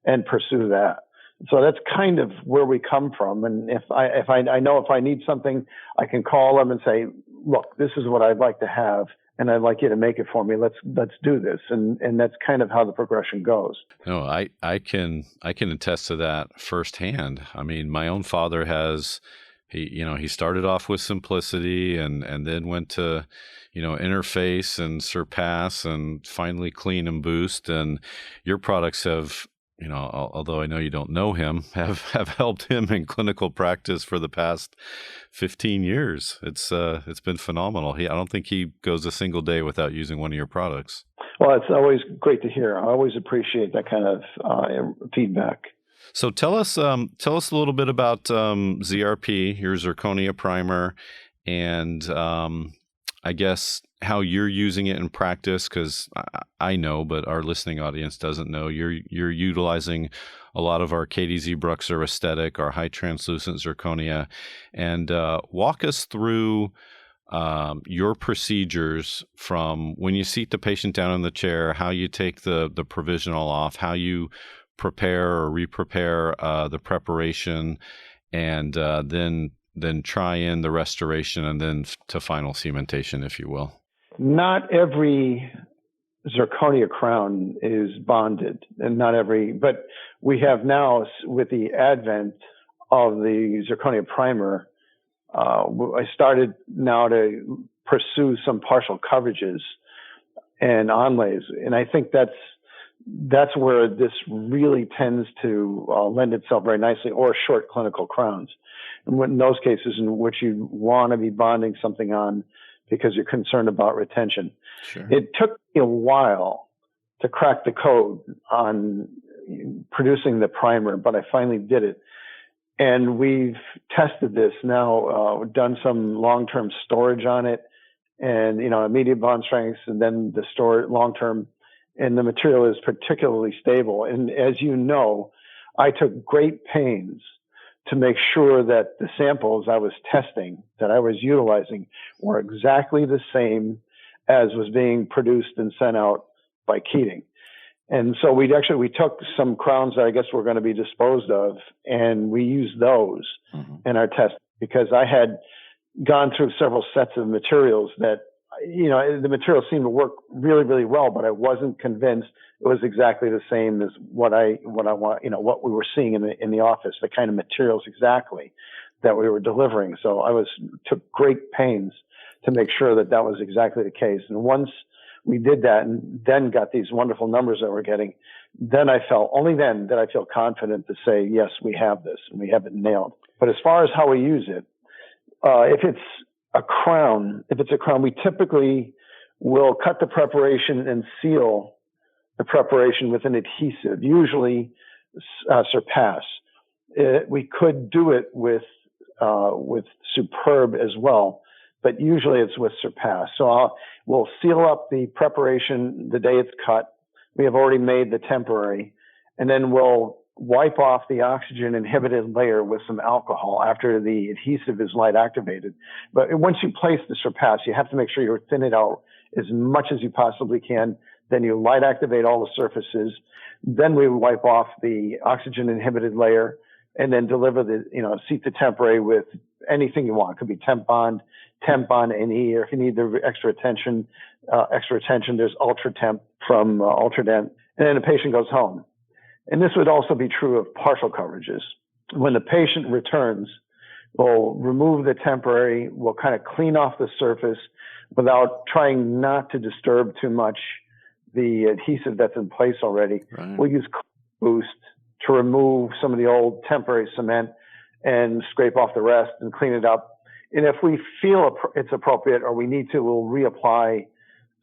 and pursue that. So that's kind of where we come from. And if I know if I need something, I can call them and say, look, this is what I'd like to have, and I'd like you to make it for me. Let's do this. And that's kind of how the progression goes. No, I can attest to that firsthand. I mean, my own father has he started off with simplicity and then went to, interface and surpass and finally clean and boost. And your products have, although I know you don't know him, have helped him in clinical practice for the past 15 years. It's been phenomenal. I don't think he goes a single day without using one of your products. Well, it's always great to hear. I always appreciate that kind of feedback. So tell us a little bit about ZRP, your zirconia primer, and I guess how you're using it in practice, because I know, but our listening audience doesn't know. You're utilizing a lot of our KDZ Bruxer aesthetic, our high translucent zirconia, and walk us through your procedures from when you seat the patient down in the chair, how you take the provisional off, how you prepare or re-prepare the preparation, and then try in the restoration, and then to final cementation, if you will. Not every zirconia crown is bonded, and but we have now, with the advent of the zirconia primer, I started now to pursue some partial coverages and onlays, and I think that's where this really tends to lend itself very nicely, or short clinical crowns. And in those cases in which you want to be bonding something on because you're concerned about retention. Sure. It took me a while to crack the code on producing the primer, but I finally did it. And we've tested this now, done some long-term storage on it, and, immediate bond strengths, and then the store long-term, and the material is particularly stable. And as you know, I took great pains to make sure that the samples I was testing, that I was utilizing, were exactly the same as was being produced and sent out by Keating. And so we took some crowns that I guess were going to be disposed of, and we used those in our test, because I had gone through several sets of materials that, the material seemed to work really, really well, but I wasn't convinced it was exactly the same as what I want, what we were seeing in the office, the kind of materials exactly that we were delivering. So I took great pains to make sure that was exactly the case. And once we did that, and then got these wonderful numbers that we're getting, only then did I feel confident to say, yes, we have this and we have it nailed. But as far as how we use it, if it's a crown, we typically will cut the preparation and seal the preparation with an adhesive, usually Surpass. We could do it with Superb as well, but usually it's with Surpass. So we'll seal up the preparation the day it's cut. We have already made the temporary, and then we'll wipe off the oxygen inhibited layer with some alcohol after the adhesive is light activated. But once you place the Surpass, you have to make sure you thin it out as much as you possibly can. Then you light activate all the surfaces. Then we wipe off the oxygen inhibited layer, and then deliver seat the temporary with anything you want. It could be temp bond, NE, or if you need the extra attention, there's Ultra Temp from Ultradent, and then the patient goes home. And this would also be true of partial coverages. When the patient returns, we'll remove the temporary, we'll kind of clean off the surface without trying not to disturb too much the adhesive that's in place already. Right. We'll use Boost to remove some of the old temporary cement and scrape off the rest and clean it up. And if we feel it's appropriate or we need to, we'll reapply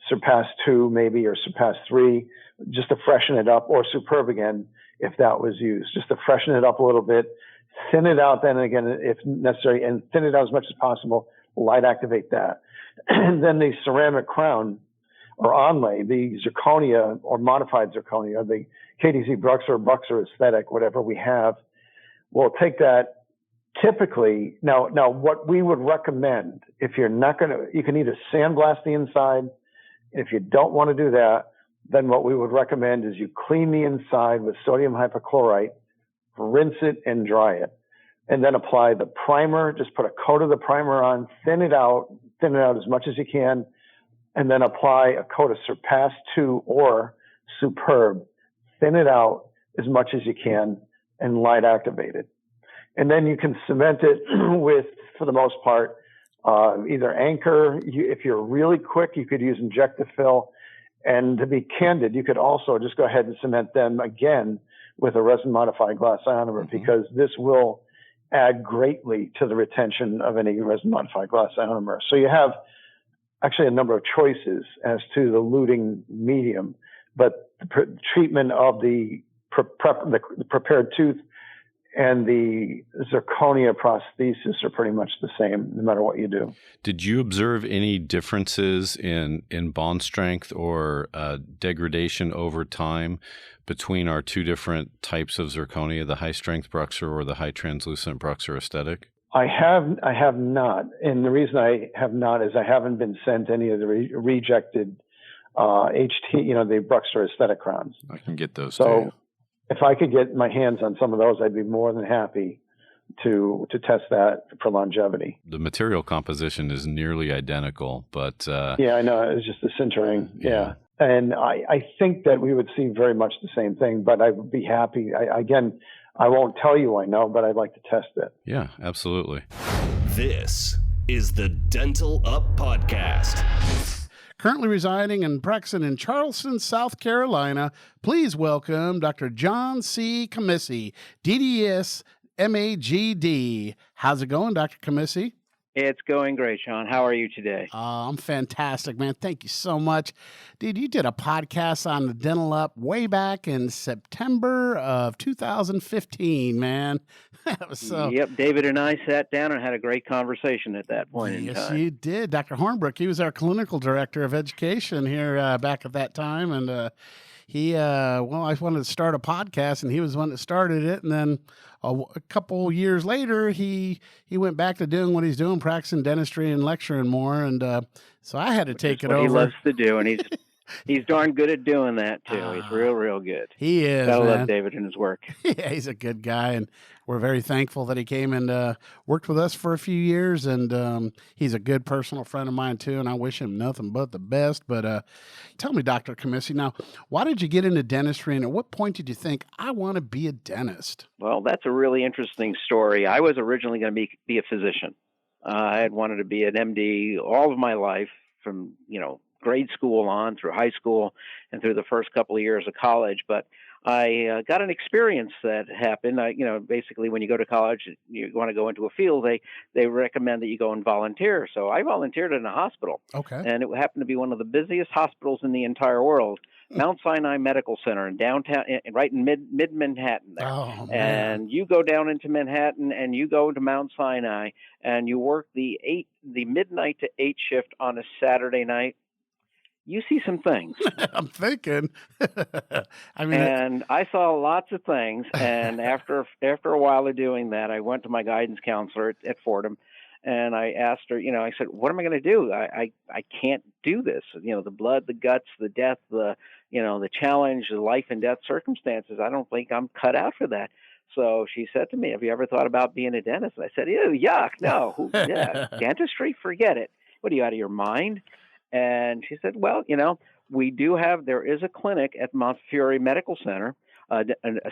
Surpass 2 maybe, or Surpass 3, just to freshen it up, or Superb again if that was used, just to freshen it up a little bit, thin it out then again if necessary, and thin it out as much as possible, light activate that. And then the ceramic crown or onlay, the zirconia or modified zirconia, the KDZ Bruxer or Bruxer aesthetic, whatever we have, we'll take that. Typically, now what we would recommend, if you're not going to, you can either sandblast the inside. If you don't want to do that, then what we would recommend is you clean the inside with sodium hypochlorite, rinse it and dry it, and then apply the primer. Just put a coat of the primer on, thin it out as much as you can, and then apply a coat of Surpass 2 or Superb. Thin it out as much as you can and light activate it. And then you can cement it with for the most part. Either anchor, if you're really quick, you could use Injectafill. And to be candid, you could also just go ahead and cement them again with a resin-modified glass ionomer, because this will add greatly to the retention of any resin-modified glass ionomer. So you have actually a number of choices as to the luting medium, but the treatment of the prepared tooth and the zirconia prosthesis are pretty much the same, no matter what you do. Did you observe any differences in bond strength or degradation over time between our two different types of zirconia, the high-strength Bruxer or the high-translucent Bruxer aesthetic? I have not, and the reason I have not is I haven't been sent any of the rejected HT, the Bruxer aesthetic crowns. I can get those too. If I could get my hands on some of those, I'd be more than happy to test that for longevity. The material composition is nearly identical, but yeah, I know, it's just a sintering. Yeah. And I think that we would see very much the same thing, but I would be happy. I won't tell you I know, but I'd like to test it. Yeah, absolutely. This is the Dental Up Podcast. Currently residing and practicing in Charleston, South Carolina, please welcome Dr. John C. Commissi, DDS, MAGD. How's it going, Dr. Commissi? It's going great, Shaun. How are you today? I'm fantastic, man. Thank you so much. Dude, you did a podcast on the Dental Up way back in September of 2015, man. That was so... Yep, David and I sat down and had a great conversation at that point in time. Yes, you did. Dr. Hornbrook, he was our clinical director of education here back at that time, and I wanted to start a podcast, and he was the one that started it, and then a couple years later, he went back to doing what he's doing, practicing dentistry and lecturing more, and so I had to take it over. He loves to do, and he's darn good at doing that too. He's real good. He is. Gotta love David and his work. Yeah, he's a good guy, and we're very thankful that he came and worked with us for a few years. And he's a good personal friend of mine too, and I wish him nothing but the best. But tell me, Dr. Commissi, now, why did you get into dentistry, and at what point did you think, I want to be a dentist? Well, that's a really interesting story. I was originally going to be a physician. I had wanted to be an MD all of my life, from grade school on through high school and through the first couple of years of college. But I got an experience that happened. Basically when you go to college, you want to go into a field, they recommend that you go and volunteer. So I volunteered in a hospital. Okay. And it happened to be one of the busiest hospitals in the entire world, Mount Sinai Medical Center in downtown, right in mid Manhattan there. Oh, man. And you go down into Manhattan and you go to Mount Sinai and you work the midnight to 8 shift on a Saturday night. You see some things. I'm thinking. And I saw lots of things. And after a while of doing that, I went to my guidance counselor at Fordham, and I asked her, I said, what am I going to do? I can't do this. The blood, the guts, the death, the challenge, the life and death circumstances. I don't think I'm cut out for that. So she said to me, have you ever thought about being a dentist? And I said, ew, yuck, no. Dentistry? Forget it. What, are you out of your mind? And she said, well, there is a clinic at Montefiore Medical Center, a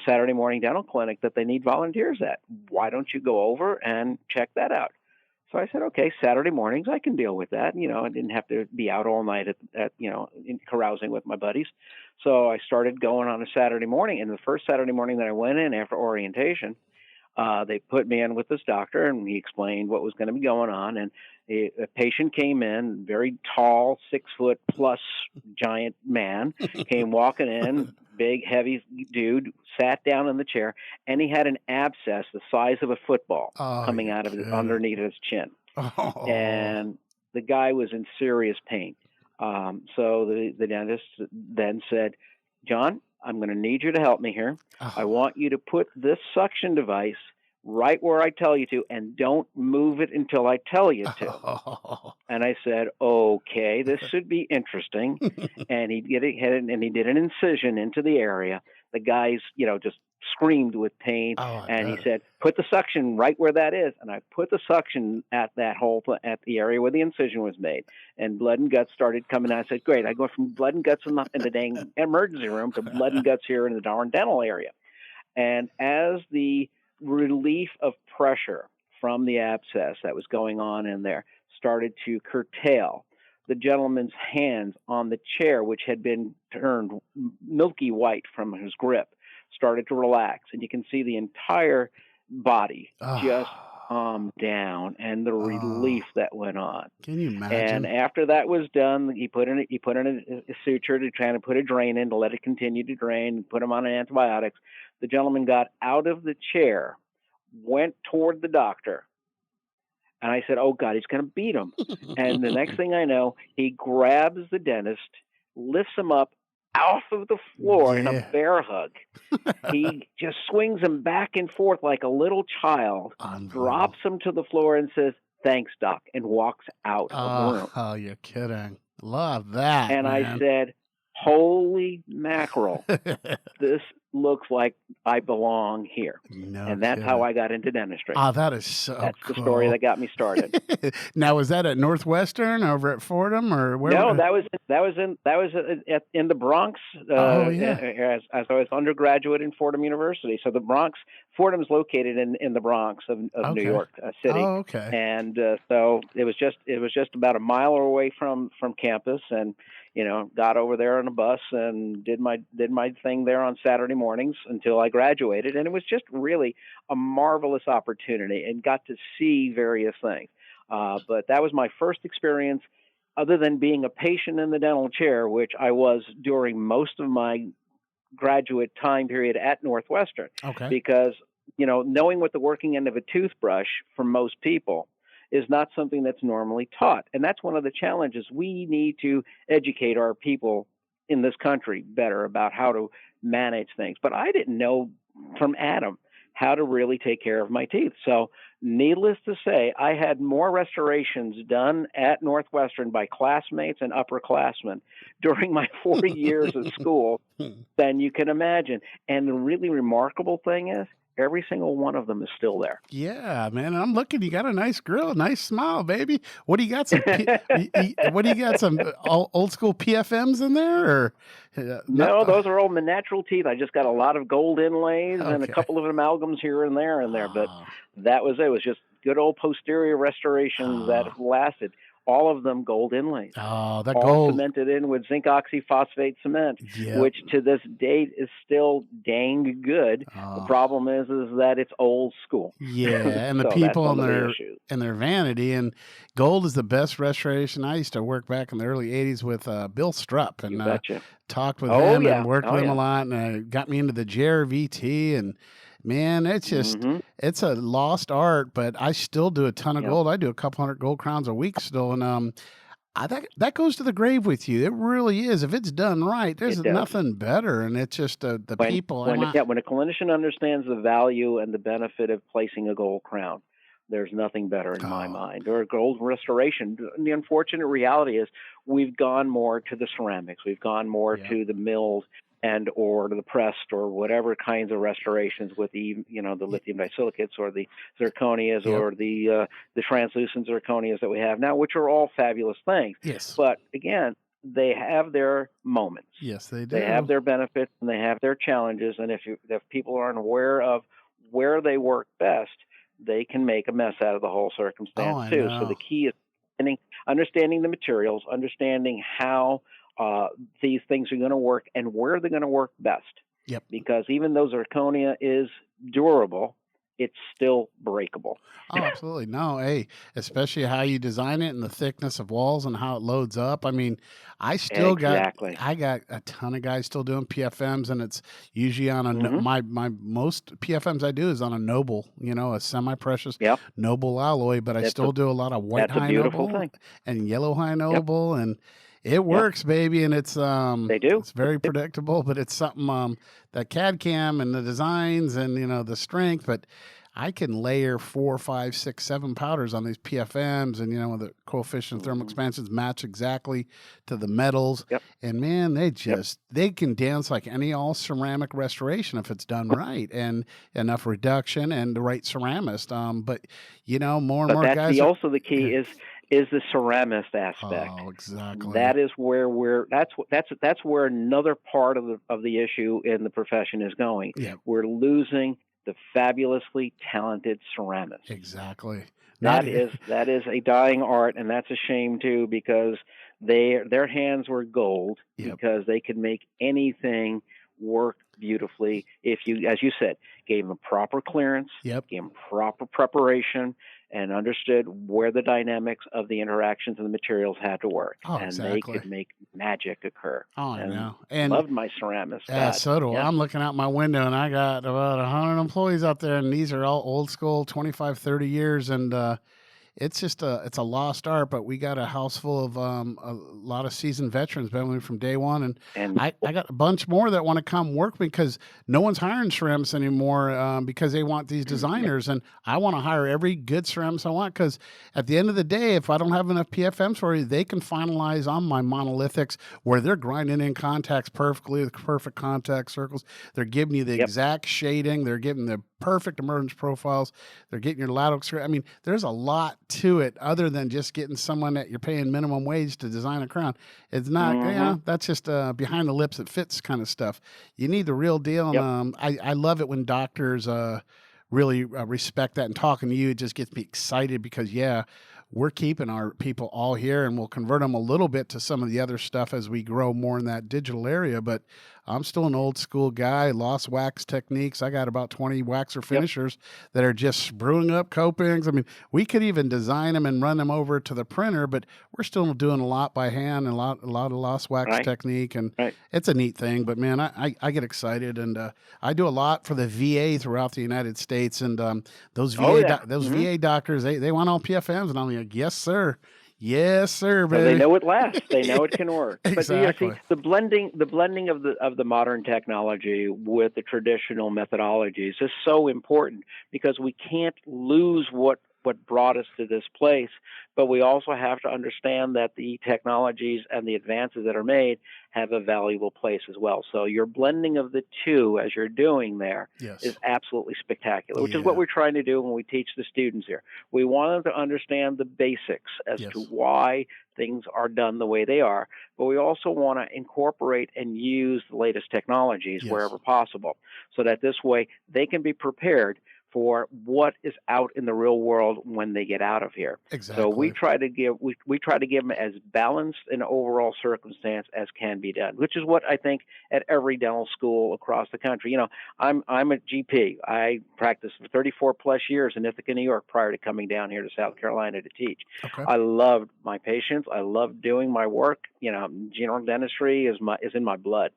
Saturday morning dental clinic that they need volunteers at. Why don't you go over and check that out? So I said, okay, Saturday mornings, I can deal with that. I didn't have to be out all night carousing with my buddies. So I started going on a Saturday morning. And the first Saturday morning that I went in after orientation, they put me in with this doctor, and he explained what was going to be going on. And a patient came in, very tall, 6 foot plus giant man, came walking in, big, heavy dude, sat down in the chair, and he had an abscess the size of a football coming out of underneath his chin. Oh. And the guy was in serious pain. So the dentist then said, John, I'm going to need you to help me here. Oh. I want you to put this suction device right where I tell you to, and don't move it until I tell you to. Oh. And I said, okay, this should be interesting. And he did an incision into the area. The guy's, just screamed with pain. And he said, put the suction right where that is. And I put the suction at that hole, at the area where the incision was made. And blood and guts started coming out. I said, great. I go from blood and guts in the dang emergency room to blood and guts here in the darn dental area. And as the relief of pressure from the abscess that was going on in there started to curtail. The gentleman's hands on the chair, which had been turned milky white from his grip, started to relax. And you can see the entire body just calm down, and the relief that went on. Can you imagine? And after that was done, he put in a suture to try to put a drain in to let it continue to drain, put him on antibiotics. The gentleman got out of the chair, went toward the doctor, and I said, oh God, he's going to beat him. And the next thing I know, he grabs the dentist, lifts him up off of the floor in a bear hug. He just swings him back and forth like a little child, drops him to the floor and says, thanks, Doc, and walks out of the room. Oh, you're kidding. Love that. And man. I said, holy mackerel, this looks like I belong here. And that's how I got into dentistry. Oh, that is so That's cool. the story that got me started. Now, was that at Northwestern over at Fordham, or where? No, that was in the Bronx. As I was undergraduate in Fordham University. So the Bronx, Fordham's located in the Bronx of New York City. Oh, okay. And so it was just about a mile away from campus, and got over there on a bus and did my thing there on Saturday mornings until I graduated. And it was just really a marvelous opportunity and got to see various things. But that was my first experience other than being a patient in the dental chair, which I was during most of my graduate time period at Northwestern. Okay. Because, knowing what the working end of a toothbrush for most people is not something that's normally taught. And that's one of the challenges. We need to educate our people in this country better about how to manage things. But I didn't know from Adam how to really take care of my teeth. So needless to say, I had more restorations done at Northwestern by classmates and upperclassmen during my 4 years of school than you can imagine. And the really remarkable thing is, every single one of them is still there. Yeah, man. I'm looking. You got a nice grill, a nice smile, baby. What do you got? Some what do you got? Some old school PFMs in there, or no? Those are all my natural teeth. I just got a lot of gold inlays and a couple of amalgams here and there. But that was it. It was just good old posterior restorations that lasted. All of them gold inlays. Oh, that all gold. Cemented in with zinc oxyphosphate cement, which to this date is still dang good. The problem is that it's old school. Yeah, and the people in their vanity. And gold is the best restoration. I used to work back in the early 80s with Bill Strupp, and talked with him and worked with him a lot, and got me into the JRVT. And man, it's just, it's a lost art, but I still do a ton of gold. I do a couple hundred gold crowns a week still. And that goes to the grave with you. It really is. If it's done right, there's nothing better. And it's just the people. When a clinician understands the value and the benefit of placing a gold crown, there's nothing better in my mind. Or gold restoration. The unfortunate reality is we've gone more to the ceramics. We've gone more to the milled and or the pressed or whatever kinds of restorations with the lithium disilicates or the zirconias or the translucent zirconias that we have now, which are all fabulous things. Yes. But again, they have their moments. Yes, they do. They have their benefits and they have their challenges. And if people aren't aware of where they work best, they can make a mess out of the whole circumstance too. So the key is understanding the materials, understanding how these things are going to work and where they're going to work best. Yep. Because even though zirconia is durable, it's still breakable. Oh, absolutely. No, hey, especially how you design it and the thickness of walls and how it loads up. I mean, I got a ton of guys still doing PFMs, and it's usually on my most PFMs I do is on a noble, a semi-precious noble alloy, but I still do a lot of white high noble and yellow high noble and it works, baby, and it's they do. It's very predictable, but it's something that CAD CAM and the designs and the strength. But I can layer 4, 5, 6, 7 powders on these PFMs, and the coefficient thermal expansions match exactly to the metals. Yep. And man, they can dance like any all ceramic restoration if it's done right and enough reduction and the right ceramist. But more and more guys. Also the key is the ceramist aspect. Oh, exactly. That is where that's where another part of the issue in the profession is going. Yeah. We're losing the fabulously talented ceramists. Exactly. That is a dying art, and that's a shame too, because their hands were gold, because they could make anything work beautifully if you, as you said, gave them proper clearance, gave them proper preparation, and understood where the dynamics of the interactions and the materials had to work. They could make magic occur. Oh, I know. And loved my ceramists. Yeah, so do I. I'm looking out my window, and I got about 100 employees out there, and these are all old school, 25, 30 years, and it's just it's a lost art, but we got a house full of a lot of seasoned veterans, been with me from day one, and I got a bunch more that want to come work because no one's hiring ceramists anymore because they want these designers, and I want to hire every good ceramist I want, because at the end of the day, if I don't have enough PFMs for you, they can finalize on my monolithics where they're grinding in contacts perfectly with perfect contact circles. They're giving you the exact shading. They're giving the perfect emergence profiles. They're getting your lateral. I mean, there's a lot to it other than just getting someone that you're paying minimum wage to design a crown. It's not, that's just behind the lips it fits kind of stuff. You need the real deal. And I love it when doctors really respect that, and talking to you, it just gets me excited because, we're keeping our people all here, and we'll convert them a little bit to some of the other stuff as we grow more in that digital area. But I'm still an old school guy, lost wax techniques. I got about 20 waxer finishers that are just brewing up copings. I mean, we could even design them and run them over to the printer, but we're still doing a lot by hand and a lot of lost wax technique. And it's a neat thing, but man, I get excited, and I do a lot for the VA throughout the United States. And those VA doctors, they want all PFMs, and I'm like, yes, sir. Yes, sir, baby. So they know it lasts. They know it can work. Exactly. But see, the blending of the modern technology with the traditional methodologies is so important, because we can't lose what brought us to this place, but we also have to understand that the technologies and the advances that are made have a valuable place as well. So your blending of the two, as you're doing there, is absolutely spectacular, which is what we're trying to do when we teach the students here. We want them to understand the basics as to why things are done the way they are, but we also want to incorporate and use the latest technologies wherever possible, so that this way they can be prepared for what is out in the real world when they get out of here. Exactly. So we try to give them as balanced an overall circumstance as can be done, which is what I think at every dental school across the country. You know, I'm a GP. I practiced for 34 plus years in Ithaca, New York, prior to coming down here to South Carolina to teach. Okay. I loved my patients. I loved doing my work. You know, general dentistry is in my blood,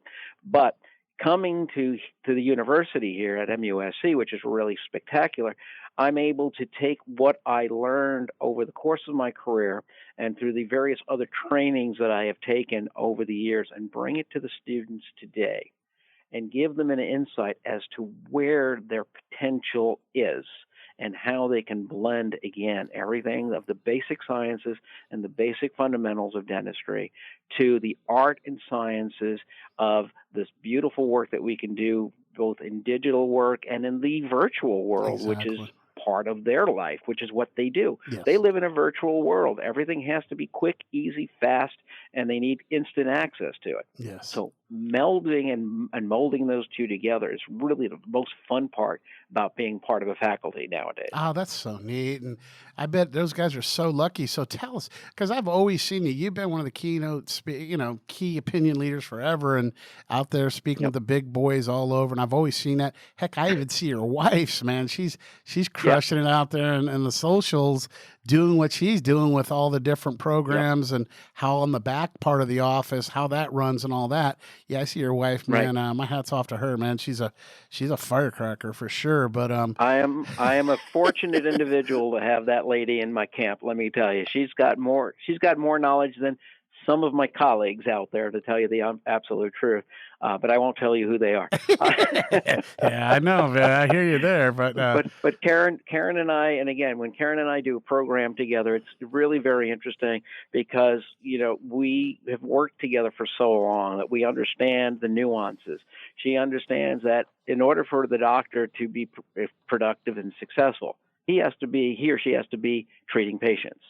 but coming to the university here at MUSC, which is really spectacular, I'm able to take what I learned over the course of my career and through the various other trainings that I have taken over the years and bring it to the students today and give them an insight as to where their potential is and how they can blend, again, everything of the basic sciences and the basic fundamentals of dentistry to the art and sciences of this beautiful work that we can do both in digital work and in the virtual world, which is part of their life, which is what they do. Yes. They live in a virtual world. Everything has to be quick, easy, fast, and they need instant access to it. Yes. So melding and molding those two together is really the most fun part about being part of a faculty nowadays. Oh, that's so neat. And I bet those guys are so lucky. So tell us, because I've always seen you. You've been one of the key opinion leaders forever, and out there speaking with the big boys all over. And I've always seen that. Heck, I even see your wife's, man. She's crushing it out there in the socials, doing what she's doing with all the different programs and how on the back part of the office, how that runs and all that. Yeah, I see your wife, man. My hat's off to her, man. She's a firecracker for sure. But I am a fortunate individual to have that lady in my camp. Let me tell you, she's got more knowledge than some of my colleagues out there, to tell you the absolute truth. But I won't tell you who they are. Yeah, I know, man. I hear you there. But Karen and I, and again, when Karen and I do a program together, it's really very interesting because, you know, we have worked together for so long that we understand the nuances. She understands that in order for the doctor to be productive and successful, he or she has to be treating patients.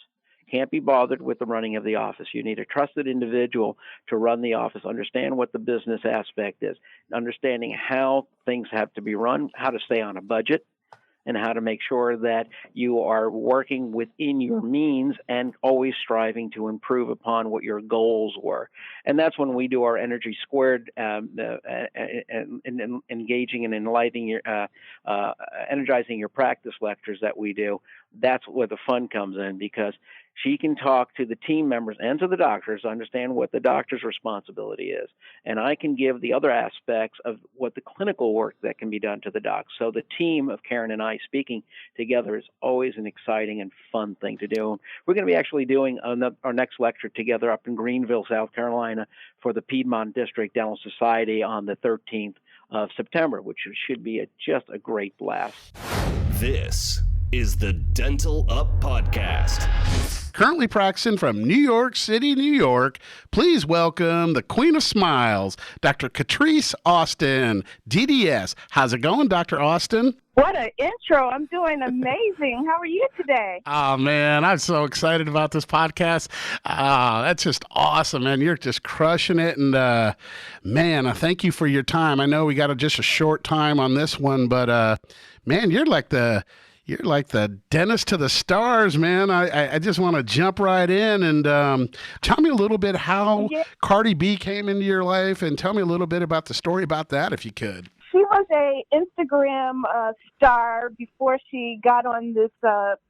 can't be bothered with the running of the office. You need a trusted individual to run the office, understand what the business aspect is, understanding how things have to be run, how to stay on a budget, and how to make sure that you are working within your means and always striving to improve upon what your goals were. And that's when we do our Energy Squared, engaging and enlightening your, energizing your practice lectures that we do. That's where the fun comes in, because she can talk to the team members and to the doctors, understand what the doctor's responsibility is. And I can give the other aspects of what the clinical work that can be done to the docs. So the team of Karen and I speaking together is always an exciting and fun thing to do. We're going to be actually doing our next lecture together up in Greenville, South Carolina, for the Piedmont District Dental Society on the 13th of September, which should be just a great blast. This is the Dental Up Podcast. Currently practicing from New York City, New York, please welcome the Queen of Smiles, Dr. Catrice Austin, DDS. How's it going, Dr. Austin? What an intro. I'm doing amazing. How are you today? Oh, man, I'm so excited about this podcast. That's just awesome, man. You're just crushing it. And, man, I thank you for your time. I know we got just a short time on this one, but, man, you're like the dentist to the stars, man. I just want to jump right in and tell me a little bit how Cardi B came into your life, and tell me a little bit about the story about that, if you could. She was a Instagram star before she got on this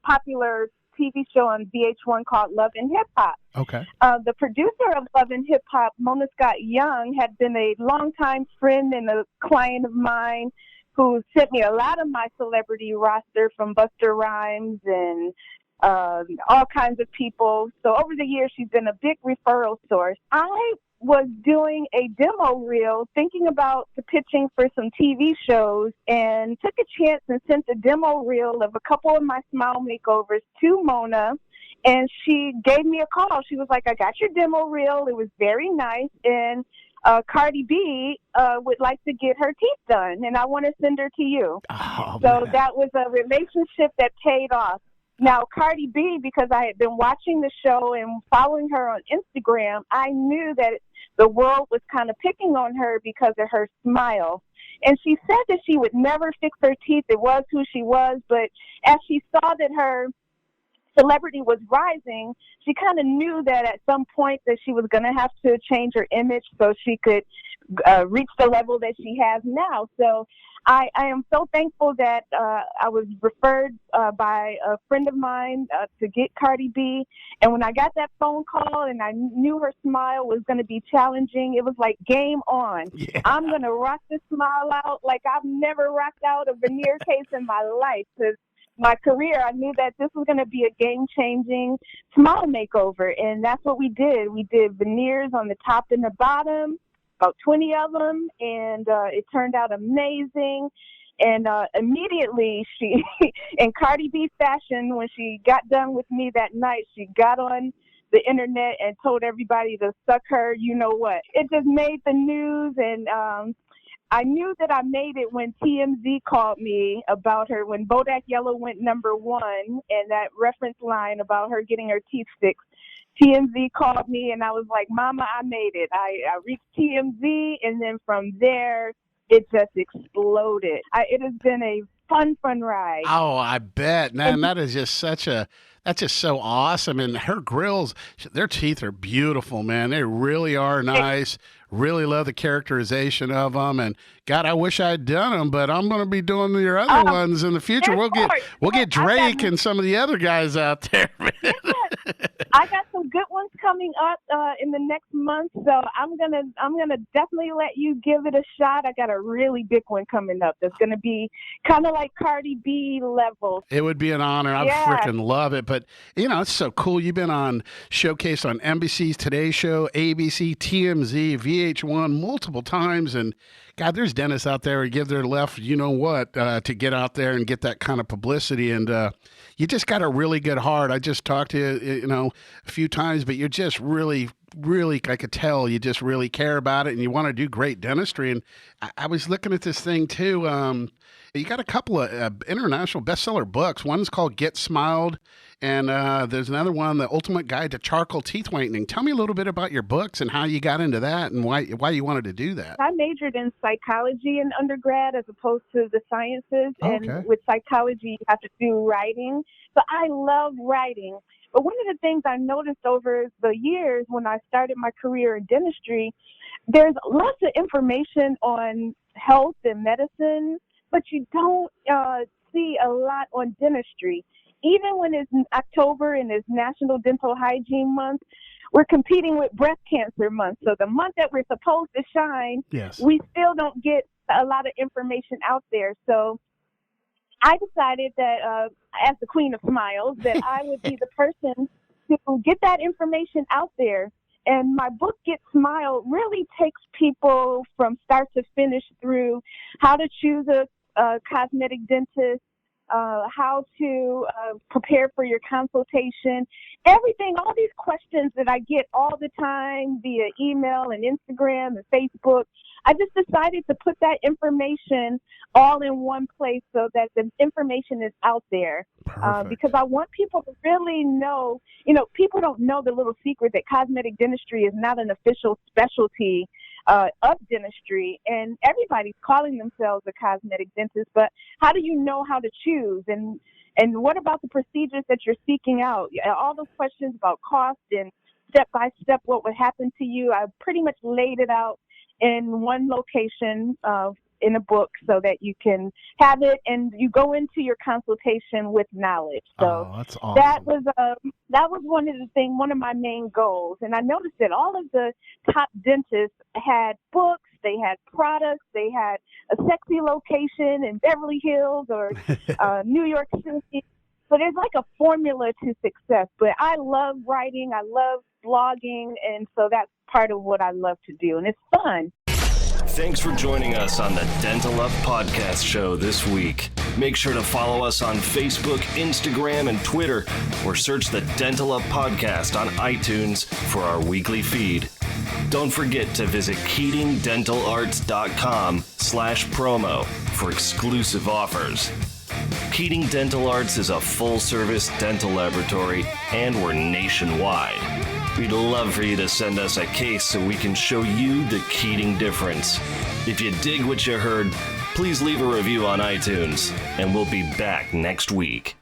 popular TV show on VH1 called Love and Hip Hop. Okay. The producer of Love and Hip Hop, Mona Scott Young, had been a longtime friend and a client of mine, who sent me a lot of my celebrity roster, from Busta Rhymes and all kinds of people. So over the years, she's been a big referral source. I was doing a demo reel, thinking about the pitching for some TV shows, and took a chance and sent a demo reel of a couple of my smile makeovers to Mona. And she gave me a call. She was like, I got your demo reel. It was very nice. And Cardi B would like to get her teeth done, and I want to send her to you. Oh, so man. that was a relationship that paid off. Now, Cardi B, because I had been watching the show and following her on Instagram, I knew that the world was kind of picking on her because of her smile. And she said that she would never fix her teeth. It was who she was. But as she saw that her celebrity was rising, she kind of knew that at some point that she was going to have to change her image so she could reach the level that she has now. So I am so thankful that I was referred by a friend of mine to get Cardi B. And when I got that phone call and I knew her smile was going to be challenging, it was like game on. Yeah. I'm going to rock this smile out like I've never rocked out a veneer case in my life, because my career, I knew that this was going to be a game-changing smile makeover, and that's what we did. We did veneers on the top and the bottom, about 20 of them, and it turned out amazing. And immediately, she, in Cardi B fashion, when she got done with me that night, she got on the internet and told everybody to suck her, you know what. It just made the news, and I knew that I made it when TMZ called me about her, when Bodak Yellow went #1, and that reference line about her getting her teeth fixed. TMZ called me, and I was like, Mama, I made it. I reached TMZ, and then from there, it just exploded. It has been a fun ride. Oh, I bet. Man, that is just that's just so awesome. And her grills, their teeth are beautiful, man. They really are nice. Really love the characterization of them. And God, I wish I'd done them, but I'm going to be doing your other ones in the future. We'll get Drake and some of the other guys out there. I got some good ones coming up in the next month, so I'm gonna definitely let you give it a shot. I got a really big one coming up that's gonna be kind of like Cardi B level. It would be an honor. I freaking love it. But it's so cool. You've been showcased on NBC's Today Show, ABC, TMZ, VH1 multiple times, and God, there's dentists out there who give their left, to get out there and get that kind of publicity. And you just got a really good heart. I just talked to you, a few times, but you're just really really, I could tell you just really care about it and you want to do great dentistry. And I was looking at this thing too. You got a couple of international bestseller books. One's called Get Smiled, and there's another one, The Ultimate Guide to Charcoal Teeth Whitening. Tell me a little bit about your books and how you got into that and why you wanted to do that. I majored in psychology in undergrad as opposed to the sciences. Okay. And with psychology, you have to do writing. So I love writing. But one of the things I noticed over the years when I started my career in dentistry, there's lots of information on health and medicine, but you don't see a lot on dentistry. Even when it's October and it's National Dental Hygiene Month, we're competing with Breast Cancer Month. So the month that we're supposed to shine, yes, we still don't get a lot of information out there. So I decided that, as the Queen of Smiles, that I would be the person to get that information out there. And my book, Get Smiled, really takes people from start to finish through how to choose a cosmetic dentist, how to prepare for your consultation, everything, all these questions that I get all the time via email and Instagram and Facebook. I just decided to put that information all in one place so that the information is out there. Because I want people to really know, people don't know the little secret that cosmetic dentistry is not an official specialty of dentistry, and everybody's calling themselves a cosmetic dentist, but how do you know how to choose? And what about the procedures that you're seeking out? All those questions about cost and step-by-step what would happen to you, I pretty much laid it out in one location in a book so that you can have it and you go into your consultation with knowledge. So that's awesome. that was one of my main goals. And I noticed that all of the top dentists had books, they had products, they had a sexy location in Beverly Hills or New York City. So there's like a formula to success. But I love writing, I love blogging, and so that's part of what I love to do, and it's fun. Thanks for joining us on the Dental Up Podcast Show this week. Make sure to follow us on Facebook, Instagram, and Twitter, or search the Dental Up Podcast on iTunes for our weekly feed. Don't forget to visit KeatingDentalArts.com/promo for exclusive offers. Keating Dental Arts is a full-service dental laboratory, and we're nationwide. We'd love for you to send us a case so we can show you the Keating difference. If you dig what you heard, please leave a review on iTunes, and we'll be back next week.